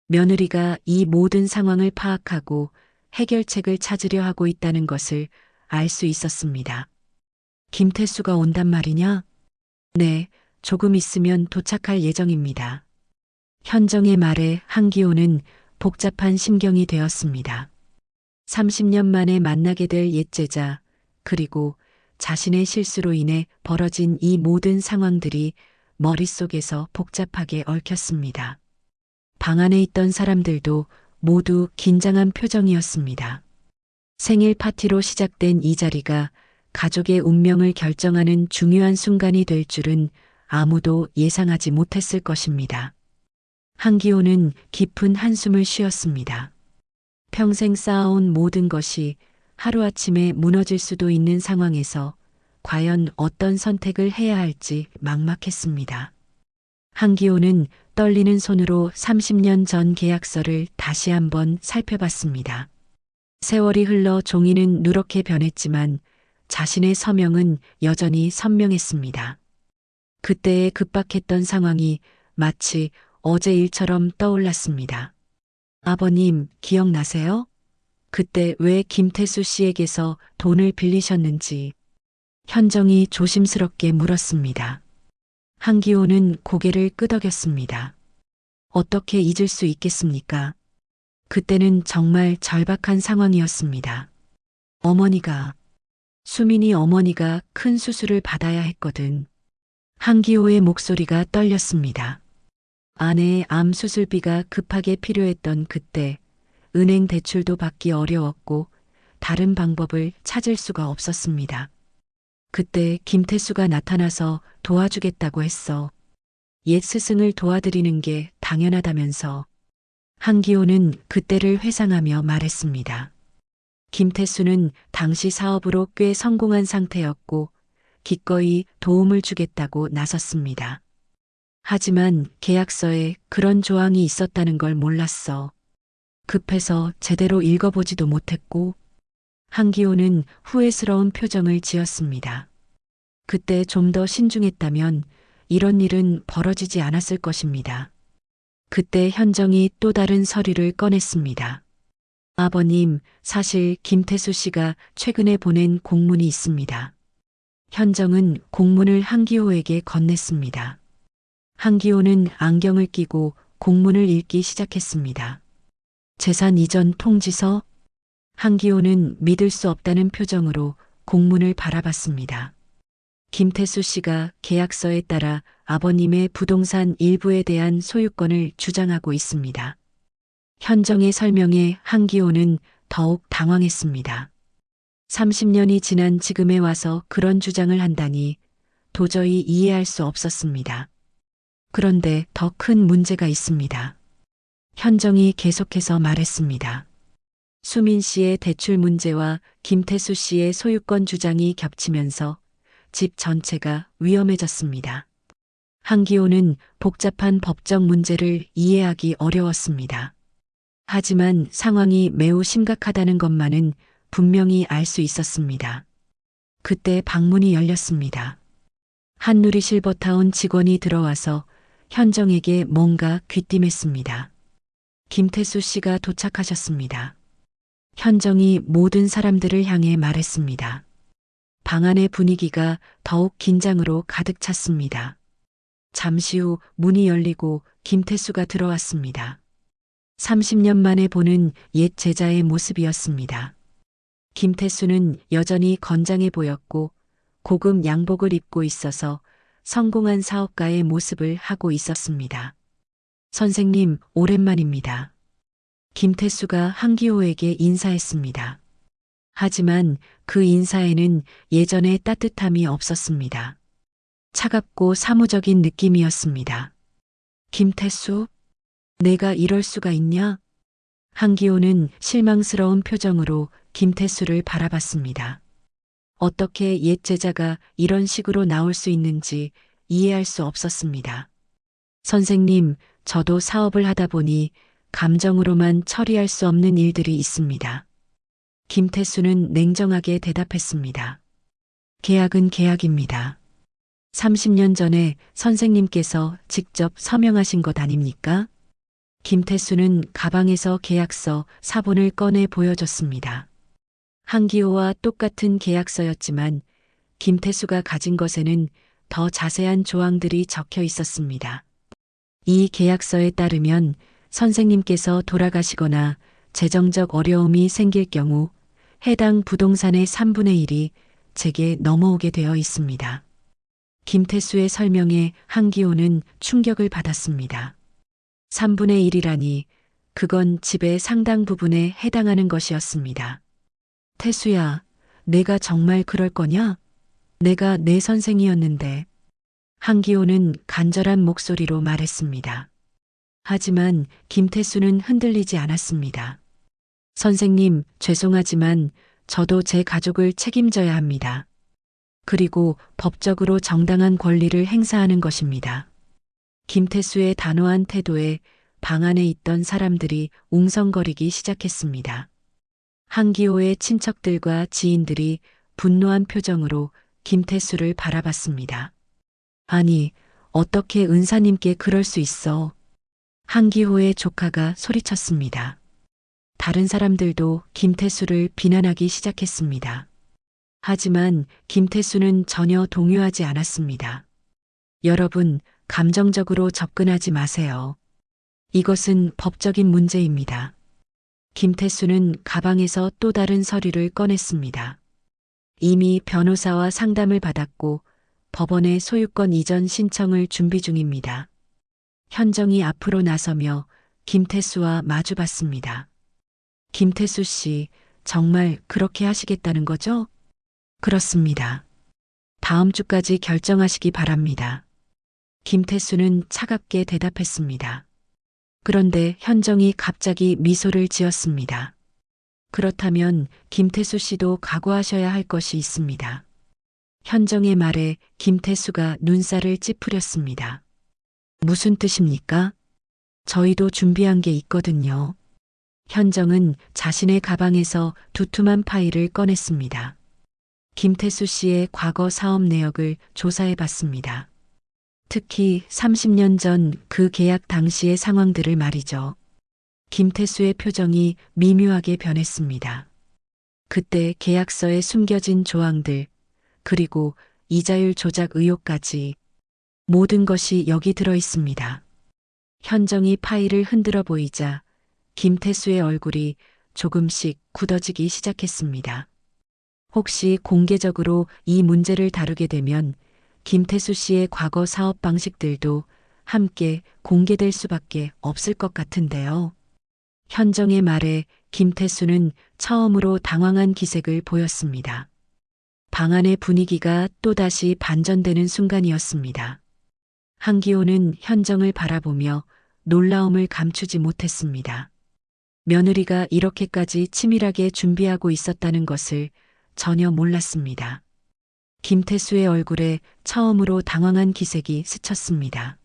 며느리가 이 모든 상황을 파악하고 해결책을 찾으려 하고 있다는 것을 알 수 있었습니다. 김태수가 온단 말이냐? 네, 조금 있으면 도착할 예정입니다. 현정의 말에 한기호는 복잡한 심경이 되었습니다. 30년 만에 만나게 될 옛제자, 그리고 자신의 실수로 인해 벌어진 이 모든 상황들이 머릿속에서 복잡하게 얽혔습니다. 방 안에 있던 사람들도 모두 긴장한 표정이었습니다. 생일 파티로 시작된 이 자리가 가족의 운명을 결정하는 중요한 순간이 될 줄은 아무도 예상하지 못했을 것입니다. 한기호는 깊은 한숨을 쉬었습니다. 평생 쌓아온 모든 것이 하루아침에 무너질 수도 있는 상황에서 과연 어떤 선택을 해야 할지 막막했습니다. 한기호는 떨리는 손으로 30년 전 계약서를 다시 한번 살펴봤습니다. 세월이 흘러 종이는 누렇게 변했지만 자신의 서명은 여전히 선명했습니다. 그때의 급박했던 상황이 마치 어제 일처럼 떠올랐습니다. 아버님, 기억나세요? 그때 왜 김태수 씨에게서 돈을 빌리셨는지 현정이 조심스럽게 물었습니다. 한기호는 고개를 끄덕였습니다. 어떻게 잊을 수 있겠습니까? 그때는 정말 절박한 상황이었습니다. 수민이 어머니가 큰 수술을 받아야 했거든. 한기호의 목소리가 떨렸습니다. 아내의 암 수술비가 급하게 필요했던 그때 은행 대출도 받기 어려웠고 다른 방법을 찾을 수가 없었습니다. 그때 김태수가 나타나서 도와주겠다고 했어. 옛 스승을 도와드리는 게 당연하다면서. 한기호는 그때를 회상하며 말했습니다. 김태수는 당시 사업으로 꽤 성공한 상태였고 기꺼이 도움을 주겠다고 나섰습니다. 하지만 계약서에 그런 조항이 있었다는 걸 몰랐어. 급해서 제대로 읽어보지도 못했고. 한기호는 후회스러운 표정을 지었습니다. 그때 좀 더 신중했다면 이런 일은 벌어지지 않았을 것입니다. 그때 현정이 또 다른 서류를 꺼냈습니다. 아버님, 사실 김태수 씨가 최근에 보낸 공문이 있습니다. 현정은 공문을 한기호에게 건넸습니다. 한기호는 안경을 끼고 공문을 읽기 시작했습니다. 재산 이전 통지서? 한기호는 믿을 수 없다는 표정으로 공문을 바라봤습니다. 김태수 씨가 계약서에 따라 아버님의 부동산 일부에 대한 소유권을 주장하고 있습니다. 현정의 설명에 한기호는 더욱 당황했습니다. 30년이 지난 지금에 와서 그런 주장을 한다니 도저히 이해할 수 없었습니다. 그런데 더 큰 문제가 있습니다. 현정이 계속해서 말했습니다. 수민 씨의 대출 문제와 김태수 씨의 소유권 주장이 겹치면서 집 전체가 위험해졌습니다. 한기호는 복잡한 법적 문제를 이해하기 어려웠습니다. 하지만 상황이 매우 심각하다는 것만은 분명히 알 수 있었습니다. 그때 방문이 열렸습니다. 한누리 실버타운 직원이 들어와서 현정에게 뭔가 귀띔했습니다. 김태수 씨가 도착하셨습니다. 현정이 모든 사람들을 향해 말했습니다. 방 안의 분위기가 더욱 긴장으로 가득 찼습니다. 잠시 후 문이 열리고 김태수가 들어왔습니다. 30년 만에 보는 옛 제자의 모습이었습니다. 김태수는 여전히 건장해 보였고 고급 양복을 입고 있어서 성공한 사업가의 모습을 하고 있었습니다. 선생님, 오랜만입니다. 김태수가 한기호에게 인사했습니다. 하지만 그 인사에는 예전의 따뜻함이 없었습니다. 차갑고 사무적인 느낌이었습니다. 김태수? 내가 이럴 수가 있냐? 한기호는 실망스러운 표정으로 김태수를 바라봤습니다. 어떻게 옛 제자가 이런 식으로 나올 수 있는지 이해할 수 없었습니다. 선생님, 저도 사업을 하다 보니 감정으로만 처리할 수 없는 일들이 있습니다. 김태수는 냉정하게 대답했습니다. 계약은 계약입니다. 30년 전에 선생님께서 직접 서명하신 것 아닙니까? 김태수는 가방에서 계약서 사본을 꺼내 보여줬습니다. 한기호와 똑같은 계약서였지만 김태수가 가진 것에는 더 자세한 조항들이 적혀 있었습니다. 이 계약서에 따르면 선생님께서 돌아가시거나 재정적 어려움이 생길 경우 해당 부동산의 3분의 1이 제게 넘어오게 되어 있습니다. 김태수의 설명에 한기호는 충격을 받았습니다. 3분의 1이라니 그건 집의 상당 부분에 해당하는 것이었습니다. 태수야, 내가 정말 그럴 거냐? 내가 내 선생이었는데. 한기호는 간절한 목소리로 말했습니다. 하지만 김태수는 흔들리지 않았습니다. 선생님, 죄송하지만 저도 제 가족을 책임져야 합니다. 그리고 법적으로 정당한 권리를 행사하는 것입니다. 김태수의 단호한 태도에 방 안에 있던 사람들이 웅성거리기 시작했습니다. 한기호의 친척들과 지인들이 분노한 표정으로 김태수를 바라봤습니다. 아니, 어떻게 은사님께 그럴 수 있어? 한기호의 조카가 소리쳤습니다. 다른 사람들도 김태수를 비난하기 시작했습니다. 하지만 김태수는 전혀 동요하지 않았습니다. 여러분, 감정적으로 접근하지 마세요. 이것은 법적인 문제입니다. 김태수는 가방에서 또 다른 서류를 꺼냈습니다. 이미 변호사와 상담을 받았고 법원에 소유권 이전 신청을 준비 중입니다. 현정이 앞으로 나서며 김태수와 마주봤습니다. 김태수 씨, 정말 그렇게 하시겠다는 거죠? 그렇습니다. 다음 주까지 결정하시기 바랍니다. 김태수는 차갑게 대답했습니다. 그런데 현정이 갑자기 미소를 지었습니다. 그렇다면 김태수 씨도 각오하셔야 할 것이 있습니다. 현정의 말에 김태수가 눈살을 찌푸렸습니다. 무슨 뜻입니까? 저희도 준비한 게 있거든요. 현정은 자신의 가방에서 두툼한 파일을 꺼냈습니다. 김태수 씨의 과거 사업 내역을 조사해 봤습니다. 특히 30년 전 그 계약 당시의 상황들을 말이죠. 김태수의 표정이 미묘하게 변했습니다. 그때 계약서에 숨겨진 조항들, 그리고 이자율 조작 의혹까지 모든 것이 여기 들어 있습니다. 현정이 파일을 흔들어 보이자 김태수의 얼굴이 조금씩 굳어지기 시작했습니다. 혹시 공개적으로 이 문제를 다루게 되면 김태수 씨의 과거 사업 방식들도 함께 공개될 수밖에 없을 것 같은데요. 현정의 말에 김태수는 처음으로 당황한 기색을 보였습니다. 방 안의 분위기가 또다시 반전되는 순간이었습니다. 한기호는 현정을 바라보며 놀라움을 감추지 못했습니다. 며느리가 이렇게까지 치밀하게 준비하고 있었다는 것을 전혀 몰랐습니다. 김태수의 얼굴에 처음으로 당황한 기색이 스쳤습니다.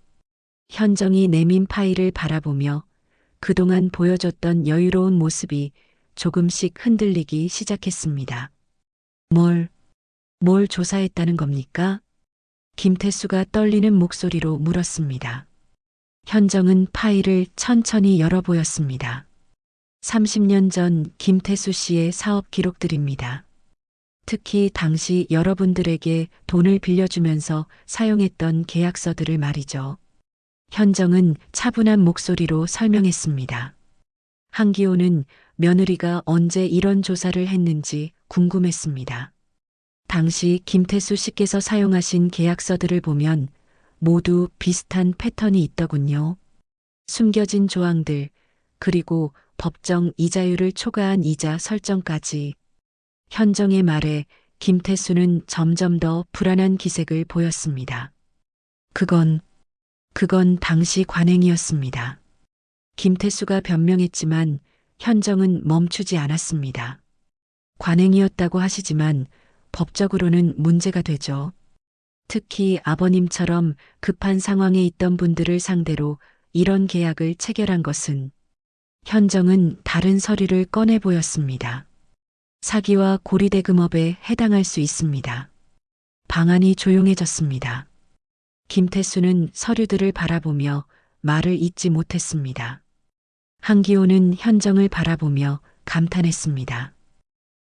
현정이 내민 파일을 바라보며 그동안 보여줬던 여유로운 모습이 조금씩 흔들리기 시작했습니다. 뭘 조사했다는 겁니까? 김태수가 떨리는 목소리로 물었습니다. 현정은 파일을 천천히 열어 보였습니다. 30년 전 김태수 씨의 사업 기록들입니다. 특히 당시 여러분들에게 돈을 빌려주면서 사용했던 계약서들을 말이죠. 현정은 차분한 목소리로 설명했습니다. 한기호는 며느리가 언제 이런 조사를 했는지 궁금했습니다. 당시 김태수 씨께서 사용하신 계약서들을 보면 모두 비슷한 패턴이 있더군요. 숨겨진 조항들, 그리고 법정 이자율을 초과한 이자 설정까지. 현정의 말에 김태수는 점점 더 불안한 기색을 보였습니다. 그건 당시 관행이었습니다. 김태수가 변명했지만 현정은 멈추지 않았습니다. 관행이었다고 하시지만 법적으로는 문제가 되죠. 특히 아버님처럼 급한 상황에 있던 분들을 상대로 이런 계약을 체결한 것은. 현정은 다른 서류를 꺼내 보였습니다. 사기와 고리대금업에 해당할 수 있습니다. 방안이 조용해졌습니다. 김태수는 서류들을 바라보며 말을 잇지 못했습니다. 한기호는 현정을 바라보며 감탄했습니다.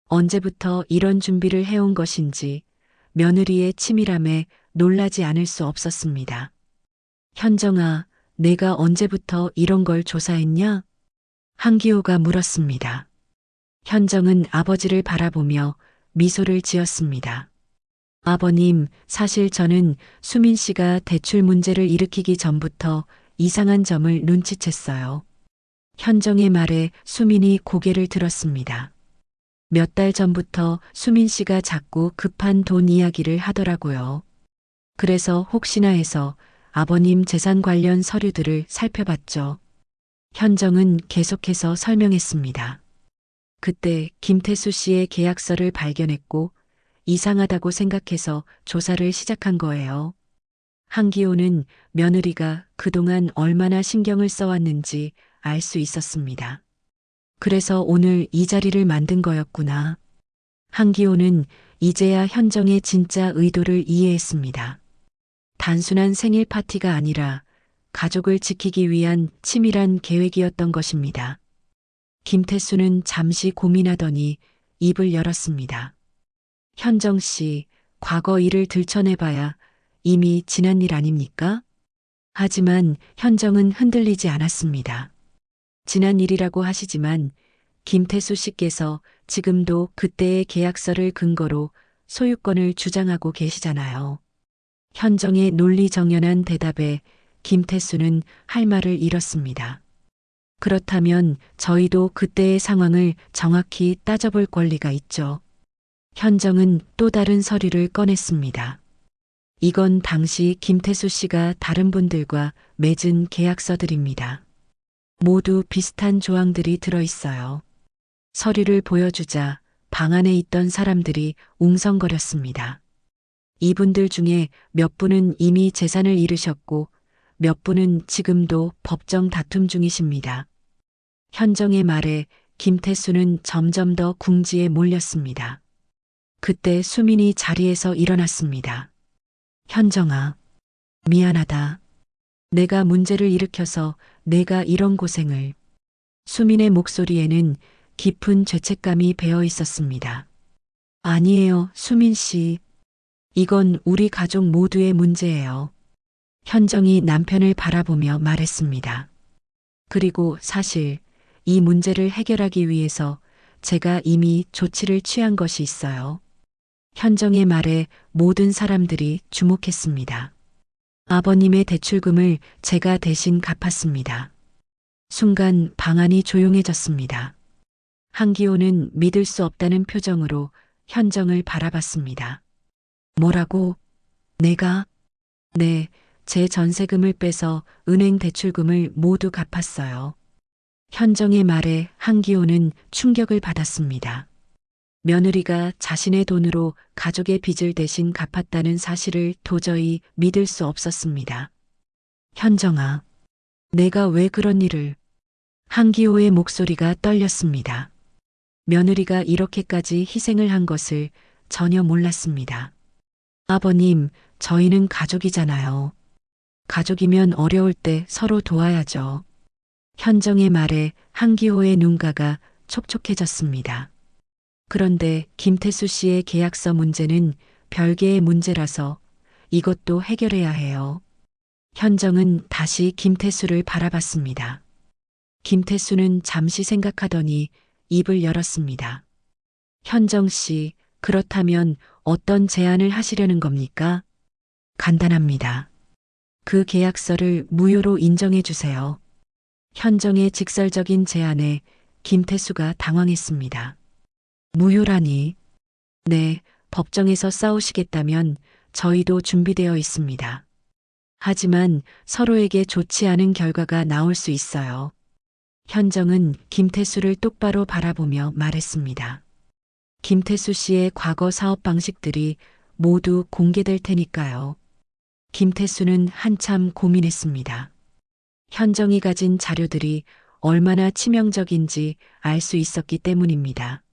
언제부터 이런 준비를 해온 것인지 며느리의 치밀함에 놀라지 않을 수 없었습니다. 현정아, 내가 언제부터 이런 걸 조사했냐? 한기호가 물었습니다. 현정은 아버지를 바라보며 미소를 지었습니다. 아버님, 사실 저는 수민 씨가 대출 문제를 일으키기 전부터 이상한 점을 눈치챘어요. 현정의 말에 수민이 고개를 들었습니다. 몇 달 전부터 수민 씨가 자꾸 급한 돈 이야기를 하더라고요. 그래서 혹시나 해서 아버님 재산 관련 서류들을 살펴봤죠. 현정은 계속해서 설명했습니다. 그때 김태수 씨의 계약서를 발견했고 이상하다고 생각해서 조사를 시작한 거예요. 한기호는 며느리가 그동안 얼마나 신경을 써왔는지 알 수 있었습니다. 그래서 오늘 이 자리를 만든 거였구나. 한기호는 이제야 현정의 진짜 의도를 이해했습니다. 단순한 생일 파티가 아니라 가족을 지키기 위한 치밀한 계획이었던 것입니다. 김태수는 잠시 고민하더니 입을 열었습니다. 현정 씨, 과거 일을 들춰내봐야 이미 지난 일 아닙니까? 하지만 현정은 흔들리지 않았습니다. 지난 일이라고 하시지만 김태수 씨께서 지금도 그때의 계약서를 근거로 소유권을 주장하고 계시잖아요. 현정의 논리정연한 대답에 김태수는 할 말을 잃었습니다. 그렇다면 저희도 그때의 상황을 정확히 따져볼 권리가 있죠. 현정은 또 다른 서류를 꺼냈습니다. 이건 당시 김태수 씨가 다른 분들과 맺은 계약서들입니다. 모두 비슷한 조항들이 들어 있어요. 서류를 보여주자 방 안에 있던 사람들이 웅성거렸습니다. 이분들 중에 몇 분은 이미 재산을 잃으셨고 몇 분은 지금도 법정 다툼 중이십니다. 현정의 말에 김태수는 점점 더 궁지에 몰렸습니다. 그때 수민이 자리에서 일어났습니다. 현정아, 미안하다. 내가 문제를 일으켜서 내가 이런 고생을. 수민의 목소리에는 깊은 죄책감이 배어 있었습니다. 아니에요, 수민 씨. 이건 우리 가족 모두의 문제예요. 현정이 남편을 바라보며 말했습니다. 그리고 사실 이 문제를 해결하기 위해서 제가 이미 조치를 취한 것이 있어요. 현정의 말에 모든 사람들이 주목했습니다. 아버님의 대출금을 제가 대신 갚았습니다. 순간 방안이 조용해졌습니다. 한기호는 믿을 수 없다는 표정으로 현정을 바라봤습니다. 뭐라고? 내가? 네, 제 전세금을 빼서 은행 대출금을 모두 갚았어요. 현정의 말에 한기호는 충격을 받았습니다. 며느리가 자신의 돈으로 가족의 빚을 대신 갚았다는 사실을 도저히 믿을 수 없었습니다. 현정아, 내가 왜 그런 일을? 한기호의 목소리가 떨렸습니다. 며느리가 이렇게까지 희생을 한 것을 전혀 몰랐습니다. 아버님, 저희는 가족이잖아요. 가족이면 어려울 때 서로 도와야죠. 현정의 말에 한기호의 눈가가 촉촉해졌습니다. 그런데 김태수 씨의 계약서 문제는 별개의 문제라서 이것도 해결해야 해요. 현정은 다시 김태수를 바라봤습니다. 김태수는 잠시 생각하더니 입을 열었습니다. 현정 씨, 그렇다면 어떤 제안을 하시려는 겁니까? 간단합니다. 그 계약서를 무효로 인정해 주세요. 현정의 직설적인 제안에 김태수가 당황했습니다. 무효라니? 네, 법정에서 싸우시겠다면 저희도 준비되어 있습니다. 하지만 서로에게 좋지 않은 결과가 나올 수 있어요. 현정은 김태수를 똑바로 바라보며 말했습니다. 김태수 씨의 과거 사업 방식들이 모두 공개될 테니까요. 김태수는 한참 고민했습니다. 현정이 가진 자료들이 얼마나 치명적인지 알 수 있었기 때문입니다.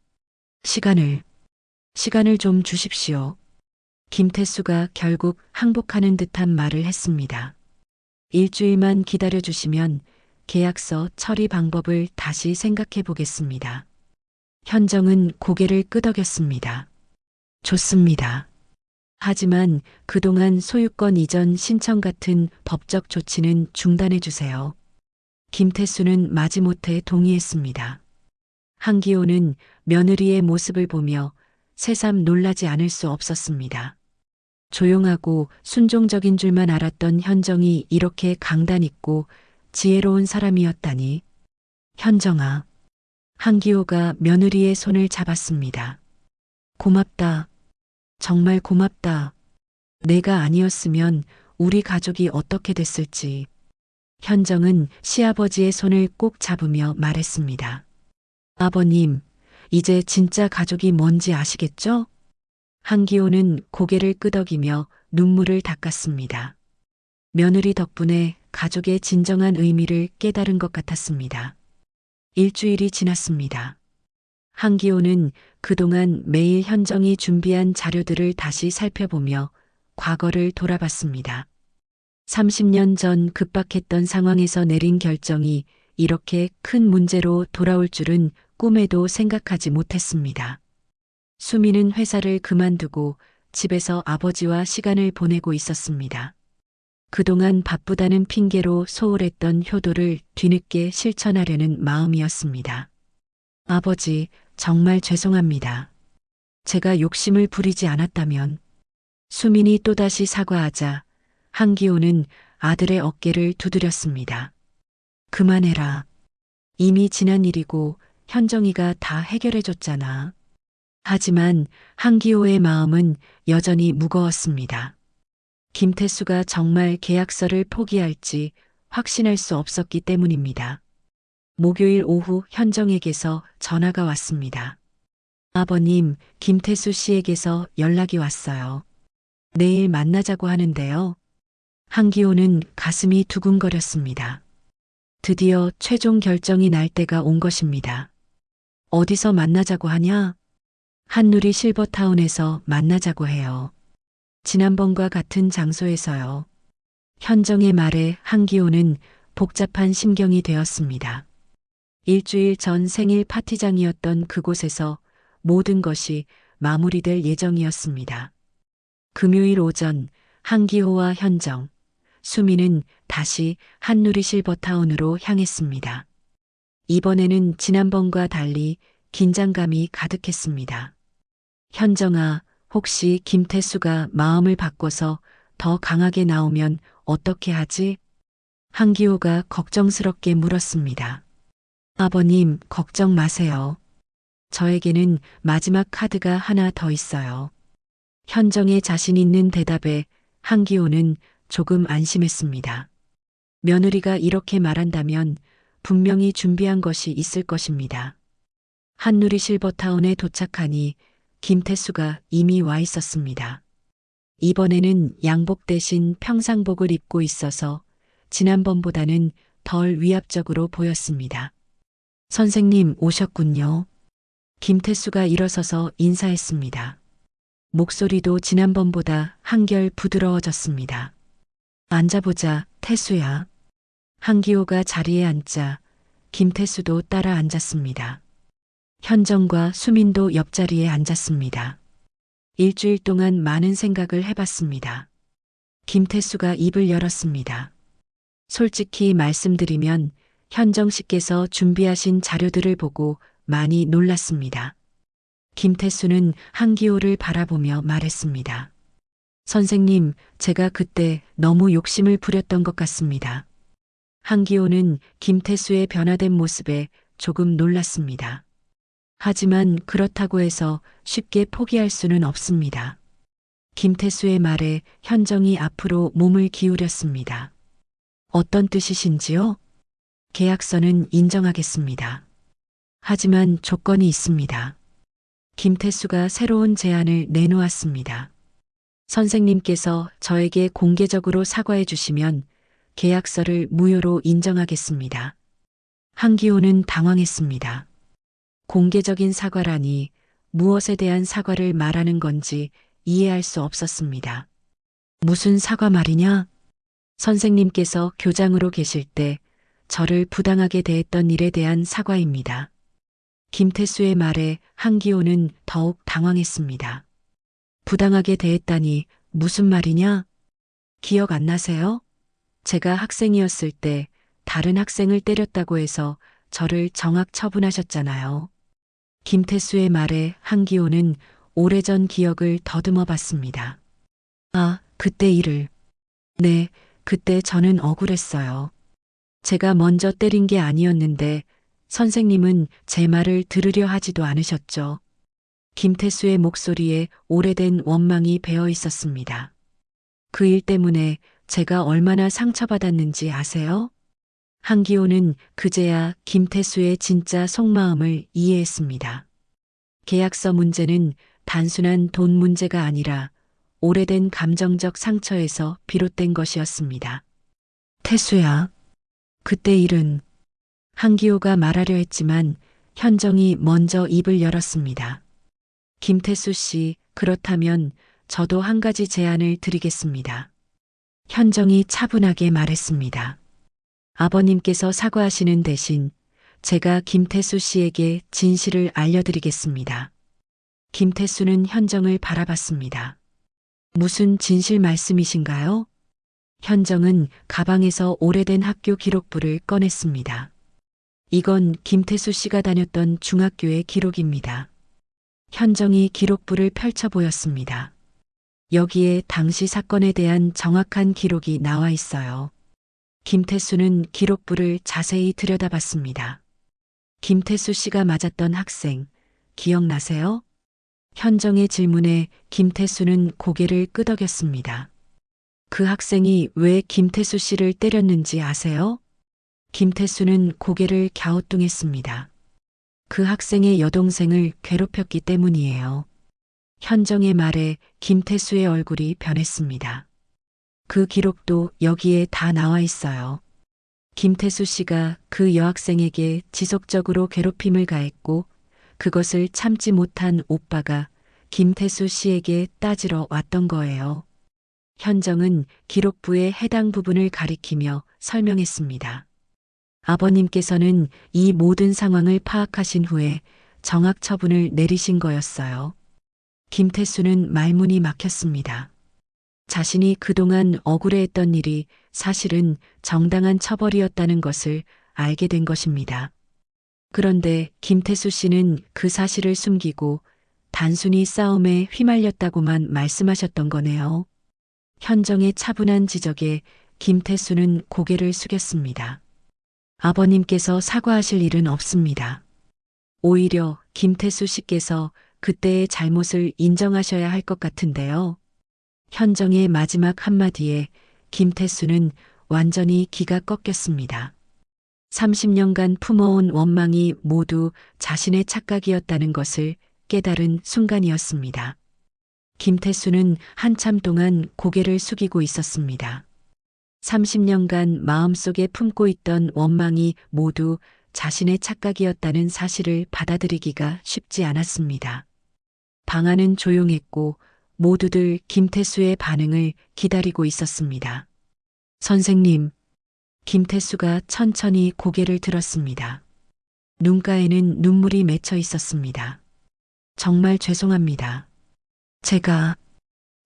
시간을 좀 주십시오. 김태수가 결국 항복하는 듯한 말을 했습니다. 일주일만 기다려 주시면 계약서 처리 방법을 다시 생각해 보겠습니다. 현정은 고개를 끄덕였습니다. 좋습니다. 하지만 그동안 소유권 이전 신청 같은 법적 조치는 중단해 주세요. 김태수는 마지못해 동의했습니다. 한기호는 며느리의 모습을 보며 새삼 놀라지 않을 수 없었습니다. 조용하고 순종적인 줄만 알았던 현정이 이렇게 강단 있고 지혜로운 사람이었다니. 현정아. 한기호가 며느리의 손을 잡았습니다. 고맙다. 정말 고맙다. 내가 아니었으면 우리 가족이 어떻게 됐을지. 현정은 시아버지의 손을 꼭 잡으며 말했습니다. 아버님, 이제 진짜 가족이 뭔지 아시겠죠? 한기호는 고개를 끄덕이며 눈물을 닦았습니다. 며느리 덕분에 가족의 진정한 의미를 깨달은 것 같았습니다. 일주일이 지났습니다. 한기호는 그동안 매일 현정이 준비한 자료들을 다시 살펴보며 과거를 돌아봤습니다. 30년 전 급박했던 상황에서 내린 결정이 이렇게 큰 문제로 돌아올 줄은 꿈에도 생각하지 못했습니다. 수미는 회사를 그만두고 집에서 아버지와 시간을 보내고 있었습니다. 그동안 바쁘다는 핑계로 소홀했던 효도를 뒤늦게 실천하려는 마음이었습니다. 아버지, 정말 죄송합니다. 제가 욕심을 부리지 않았다면. 수민이 또다시 사과하자 한기호는 아들의 어깨를 두드렸습니다. 그만해라. 이미 지난 일이고 현정이가 다 해결해줬잖아. 하지만 한기호의 마음은 여전히 무거웠습니다. 김태수가 정말 계약서를 포기할지 확신할 수 없었기 때문입니다. 목요일 오후 현정에게서 전화가 왔습니다. 아버님, 김태수 씨에게서 연락이 왔어요. 내일 만나자고 하는데요. 한기호는 가슴이 두근거렸습니다. 드디어 최종 결정이 날 때가 온 것입니다. 어디서 만나자고 하냐? 한누리 실버타운에서 만나자고 해요. 지난번과 같은 장소에서요. 현정의 말에 한기호는 복잡한 심경이 되었습니다. 일주일 전 생일 파티장이었던 그곳에서 모든 것이 마무리될 예정이었습니다. 금요일 오전 한기호와 현정, 수미는 다시 한누리 실버타운으로 향했습니다. 이번에는 지난번과 달리 긴장감이 가득했습니다. 현정아, 혹시 김태수가 마음을 바꿔서 더 강하게 나오면 어떻게 하지? 한기호가 걱정스럽게 물었습니다. 아버님, 걱정 마세요. 저에게는 마지막 카드가 하나 더 있어요. 현정의 자신 있는 대답에 한기호는 조금 안심했습니다. 며느리가 이렇게 말한다면 분명히 준비한 것이 있을 것입니다. 한누리 실버타운에 도착하니 김태수가 이미 와 있었습니다. 이번에는 양복 대신 평상복을 입고 있어서 지난번보다는 덜 위압적으로 보였습니다. 선생님 오셨군요. 김태수가 일어서서 인사했습니다. 목소리도 지난번보다 한결 부드러워졌습니다. 앉아보자, 태수야. 한기호가 자리에 앉자 김태수도 따라 앉았습니다. 현정과 수민도 옆자리에 앉았습니다. 일주일 동안 많은 생각을 해봤습니다. 김태수가 입을 열었습니다. 솔직히 말씀드리면 현정 씨께서 준비하신 자료들을 보고 많이 놀랐습니다. 김태수는 한기호를 바라보며 말했습니다. 선생님, 제가 그때 너무 욕심을 부렸던 것 같습니다. 한기호는 김태수의 변화된 모습에 조금 놀랐습니다. 하지만 그렇다고 해서 쉽게 포기할 수는 없습니다. 김태수의 말에 현정이 앞으로 몸을 기울였습니다. 어떤 뜻이신지요? 계약서는 인정하겠습니다. 하지만 조건이 있습니다. 김태수가 새로운 제안을 내놓았습니다. 선생님께서 저에게 공개적으로 사과해 주시면 계약서를 무효로 인정하겠습니다. 한기호는 당황했습니다. 공개적인 사과라니 무엇에 대한 사과를 말하는 건지 이해할 수 없었습니다. 무슨 사과 말이냐? 선생님께서 교장으로 계실 때 저를 부당하게 대했던 일에 대한 사과입니다. 김태수의 말에 한기호는 더욱 당황했습니다. 부당하게 대했다니 무슨 말이냐? 기억 안 나세요? 제가 학생이었을 때 다른 학생을 때렸다고 해서 저를 정학 처분하셨잖아요. 김태수의 말에 한기호는 오래전 기억을 더듬어 봤습니다. 아, 그때 일을. 네, 그때 저는 억울했어요. 제가 먼저 때린 게 아니었는데 선생님은 제 말을 들으려 하지도 않으셨죠. 김태수의 목소리에 오래된 원망이 배어 있었습니다. 그 일 때문에 제가 얼마나 상처받았는지 아세요? 한기호는 그제야 김태수의 진짜 속마음을 이해했습니다. 계약서 문제는 단순한 돈 문제가 아니라 오래된 감정적 상처에서 비롯된 것이었습니다. 태수야, 그때 일은 한기호가 말하려 했지만 현정이 먼저 입을 열었습니다. 김태수 씨, 그렇다면 저도 한 가지 제안을 드리겠습니다. 현정이 차분하게 말했습니다. 아버님께서 사과하시는 대신 제가 김태수 씨에게 진실을 알려드리겠습니다. 김태수는 현정을 바라봤습니다. 무슨 진실 말씀이신가요? 현정은 가방에서 오래된 학교 기록부를 꺼냈습니다. 이건 김태수 씨가 다녔던 중학교의 기록입니다. 현정이 기록부를 펼쳐 보였습니다. 여기에 당시 사건에 대한 정확한 기록이 나와 있어요. 김태수는 기록부를 자세히 들여다봤습니다. 김태수 씨가 맞았던 학생, 기억나세요? 현정의 질문에 김태수는 고개를 끄덕였습니다. 그 학생이 왜 김태수 씨를 때렸는지 아세요? 김태수는 고개를 갸우뚱했습니다. 그 학생의 여동생을 괴롭혔기 때문이에요. 현정의 말에 김태수의 얼굴이 변했습니다. 그 기록도 여기에 다 나와 있어요. 김태수 씨가 그 여학생에게 지속적으로 괴롭힘을 가했고 그것을 참지 못한 오빠가 김태수 씨에게 따지러 왔던 거예요. 현정은 기록부의 해당 부분을 가리키며 설명했습니다. 아버님께서는 이 모든 상황을 파악하신 후에 정학 처분을 내리신 거였어요. 김태수는 말문이 막혔습니다. 자신이 그동안 억울해했던 일이 사실은 정당한 처벌이었다는 것을 알게 된 것입니다. 그런데 김태수 씨는 그 사실을 숨기고 단순히 싸움에 휘말렸다고만 말씀하셨던 거네요. 현정의 차분한 지적에 김태수는 고개를 숙였습니다. 아버님께서 사과하실 일은 없습니다. 오히려 김태수 씨께서 그때의 잘못을 인정하셔야 할 것 같은데요. 현정의 마지막 한마디에 김태수는 완전히 기가 꺾였습니다. 30년간 품어온 원망이 모두 자신의 착각이었다는 것을 깨달은 순간이었습니다. 김태수는 한참 동안 고개를 숙이고 있었습니다. 30년간 마음속에 품고 있던 원망이 모두 자신의 착각이었다는 사실을 받아들이기가 쉽지 않았습니다. 방 안은 조용했고 모두들 김태수의 반응을 기다리고 있었습니다. 선생님, 김태수가 천천히 고개를 들었습니다. 눈가에는 눈물이 맺혀 있었습니다. 정말 죄송합니다.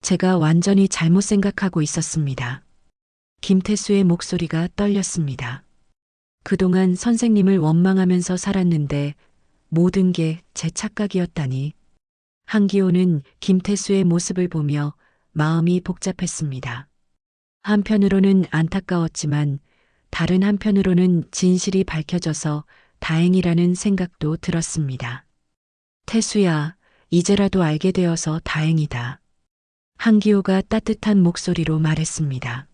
제가 완전히 잘못 생각하고 있었습니다. 김태수의 목소리가 떨렸습니다. 그동안 선생님을 원망하면서 살았는데 모든 게 제 착각이었다니. 한기호는 김태수의 모습을 보며 마음이 복잡했습니다. 한편으로는 안타까웠지만 다른 한편으로는 진실이 밝혀져서 다행이라는 생각도 들었습니다. 태수야, 이제라도 알게 되어서 다행이다. 한기호가 따뜻한 목소리로 말했습니다.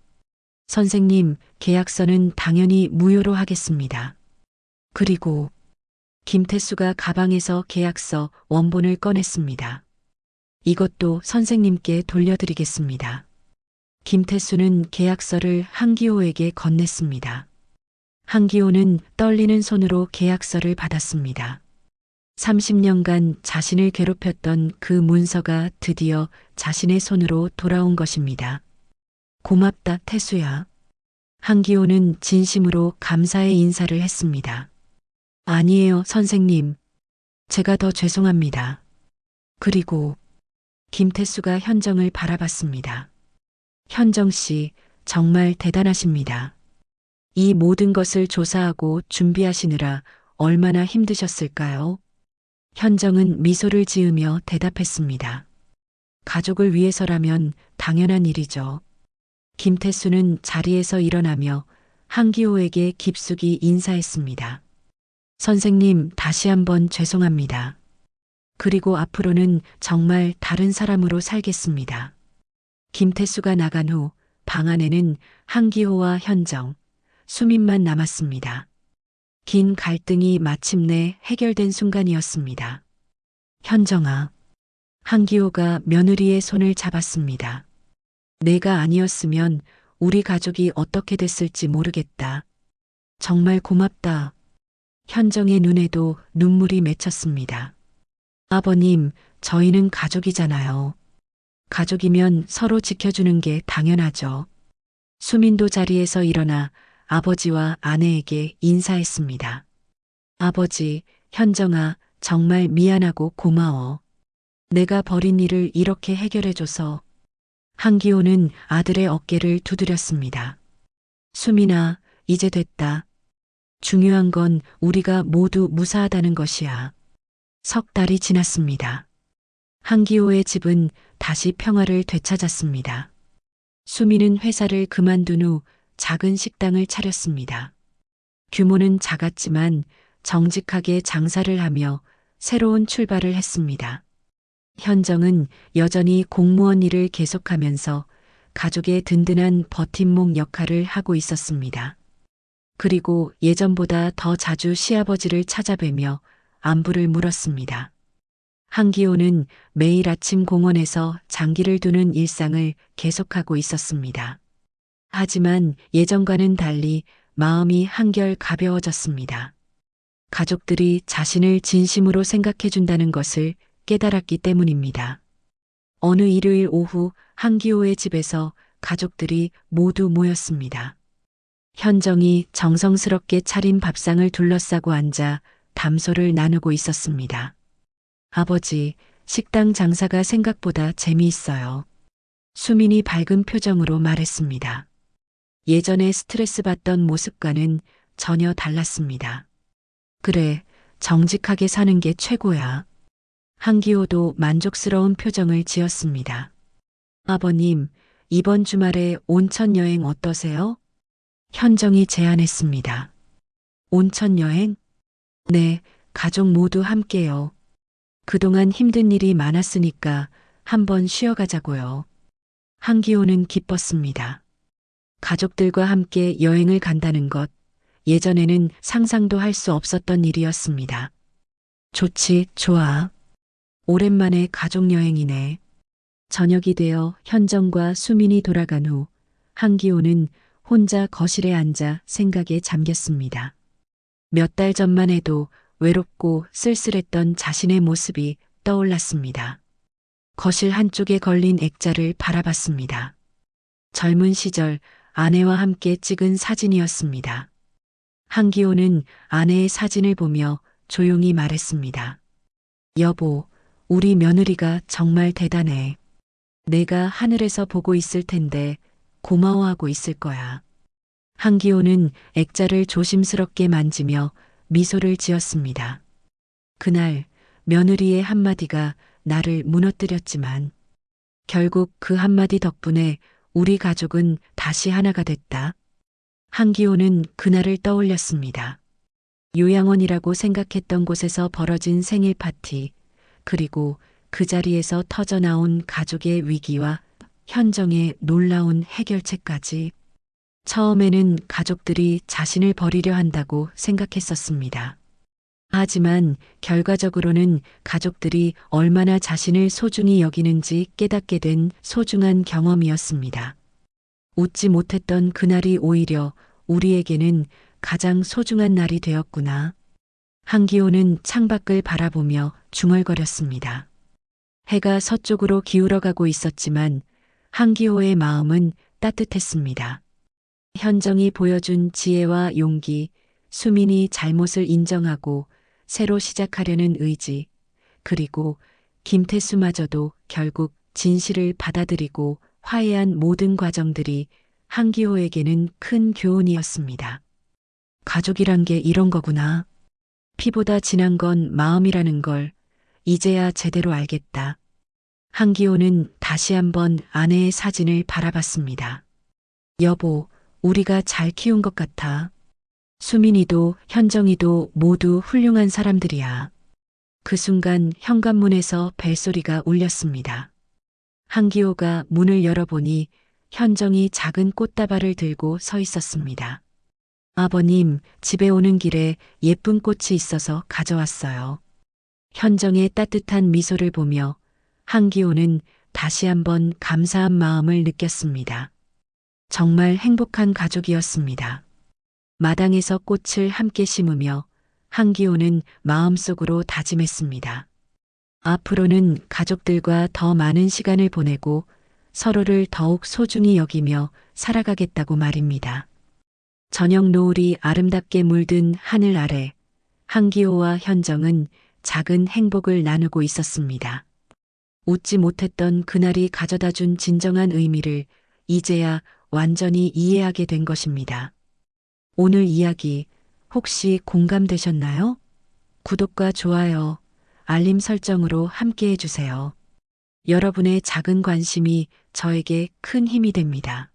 선생님, 계약서는 당연히 무효로 하겠습니다. 그리고 김태수가 가방에서 계약서 원본을 꺼냈습니다. 이것도 선생님께 돌려드리겠습니다. 김태수는 계약서를 한기호에게 건넸습니다. 한기호는 떨리는 손으로 계약서를 받았습니다. 30년간 자신을 괴롭혔던 그 문서가 드디어 자신의 손으로 돌아온 것입니다. 고맙다, 태수야. 한기호는 진심으로 감사의 인사를 했습니다. 아니에요, 선생님. 제가 더 죄송합니다. 그리고 김태수가 현정을 바라봤습니다. 현정 씨, 정말 대단하십니다. 이 모든 것을 조사하고 준비하시느라 얼마나 힘드셨을까요? 현정은 미소를 지으며 대답했습니다. 가족을 위해서라면 당연한 일이죠. 김태수는 자리에서 일어나며 한기호에게 깊숙이 인사했습니다. 선생님, 다시 한번 죄송합니다. 그리고 앞으로는 정말 다른 사람으로 살겠습니다. 김태수가 나간 후 방 안에는 한기호와 현정, 수민만 남았습니다. 긴 갈등이 마침내 해결된 순간이었습니다. 현정아, 한기호가 며느리의 손을 잡았습니다. 내가 아니었으면 우리 가족이 어떻게 됐을지 모르겠다. 정말 고맙다. 현정의 눈에도 눈물이 맺혔습니다. 아버님, 저희는 가족이잖아요. 가족이면 서로 지켜주는 게 당연하죠. 수민도 자리에서 일어나 아버지와 아내에게 인사했습니다. 아버지, 현정아, 정말 미안하고 고마워. 내가 벌인 일을 이렇게 해결해줘서. 한기호는 아들의 어깨를 두드렸습니다. 수민아, 이제 됐다. 중요한 건 우리가 모두 무사하다는 것이야. 석 달이 지났습니다. 한기호의 집은 다시 평화를 되찾았습니다. 수민은 회사를 그만둔 후 작은 식당을 차렸습니다. 규모는 작았지만 정직하게 장사를 하며 새로운 출발을 했습니다. 현정은 여전히 공무원 일을 계속하면서 가족의 든든한 버팀목 역할을 하고 있었습니다. 그리고 예전보다 더 자주 시아버지를 찾아뵈며 안부를 물었습니다. 한기호는 매일 아침 공원에서 장기를 두는 일상을 계속하고 있었습니다. 하지만 예전과는 달리 마음이 한결 가벼워졌습니다. 가족들이 자신을 진심으로 생각해 준다는 것을 깨달았기 때문입니다. 어느 일요일 오후 한기호의 집에서 가족들이 모두 모였습니다. 현정이 정성스럽게 차린 밥상을 둘러싸고 앉아 담소를 나누고 있었습니다. 아버지, 식당 장사가 생각보다 재미있어요. 수민이 밝은 표정으로 말했습니다. 예전에 스트레스 받던 모습과는 전혀 달랐습니다. 그래, 정직하게 사는 게 최고야. 한기호도 만족스러운 표정을 지었습니다. 아버님, 이번 주말에 온천 여행 어떠세요? 현정이 제안했습니다. 온천 여행? 네, 가족 모두 함께요. 그동안 힘든 일이 많았으니까 한번 쉬어가자고요. 한기호는 기뻤습니다. 가족들과 함께 여행을 간다는 것, 예전에는 상상도 할 수 없었던 일이었습니다. 좋지, 좋아. 오랜만에 가족 여행이네. 저녁이 되어 현정과 수민이 돌아간 후 한기호는 혼자 거실에 앉아 생각에 잠겼습니다. 몇 달 전만 해도 외롭고 쓸쓸했던 자신의 모습이 떠올랐습니다. 거실 한쪽에 걸린 액자를 바라봤습니다. 젊은 시절 아내와 함께 찍은 사진이었습니다. 한기호는 아내의 사진을 보며 조용히 말했습니다. 여보, 우리 며느리가 정말 대단해. 내가 하늘에서 보고 있을 텐데 고마워하고 있을 거야. 한기호는 액자를 조심스럽게 만지며 미소를 지었습니다. 그날 며느리의 한마디가 나를 무너뜨렸지만 결국 그 한마디 덕분에 우리 가족은 다시 하나가 됐다. 한기호는 그날을 떠올렸습니다. 요양원이라고 생각했던 곳에서 벌어진 생일 파티, 그리고 그 자리에서 터져나온 가족의 위기와 현정의 놀라운 해결책까지. 처음에는 가족들이 자신을 버리려 한다고 생각했었습니다. 하지만 결과적으로는 가족들이 얼마나 자신을 소중히 여기는지 깨닫게 된 소중한 경험이었습니다. 웃지 못했던 그날이 오히려 우리에게는 가장 소중한 날이 되었구나. 한기호는 창밖을 바라보며 중얼거렸습니다. 해가 서쪽으로 기울어가고 있었지만 한기호의 마음은 따뜻했습니다. 현정이 보여준 지혜와 용기, 수민이 잘못을 인정하고 새로 시작하려는 의지, 그리고 김태수마저도 결국 진실을 받아들이고 화해한 모든 과정들이 한기호에게는 큰 교훈이었습니다. 가족이란 게 이런 거구나. 피보다 진한 건 마음이라는 걸 이제야 제대로 알겠다. 한기호는 다시 한번 아내의 사진을 바라봤습니다. 여보, 우리가 잘 키운 것 같아. 수민이도 현정이도 모두 훌륭한 사람들이야. 그 순간 현관문에서 벨소리가 울렸습니다. 한기호가 문을 열어보니 현정이 작은 꽃다발을 들고 서 있었습니다. 아버님, 집에 오는 길에 예쁜 꽃이 있어서 가져왔어요. 현정의 따뜻한 미소를 보며 한기호는 다시 한번 감사한 마음을 느꼈습니다. 정말 행복한 가족이었습니다. 마당에서 꽃을 함께 심으며 한기호는 마음속으로 다짐했습니다. 앞으로는 가족들과 더 많은 시간을 보내고 서로를 더욱 소중히 여기며 살아가겠다고 말입니다. 저녁 노을이 아름답게 물든 하늘 아래 한기호와 현정은 작은 행복을 나누고 있었습니다. 웃지 못했던 그날이 가져다 준 진정한 의미를 이제야 완전히 이해하게 된 것입니다. 오늘 이야기 혹시 공감되셨나요? 구독과 좋아요, 알림 설정으로 함께 해주세요. 여러분의 작은 관심이 저에게 큰 힘이 됩니다.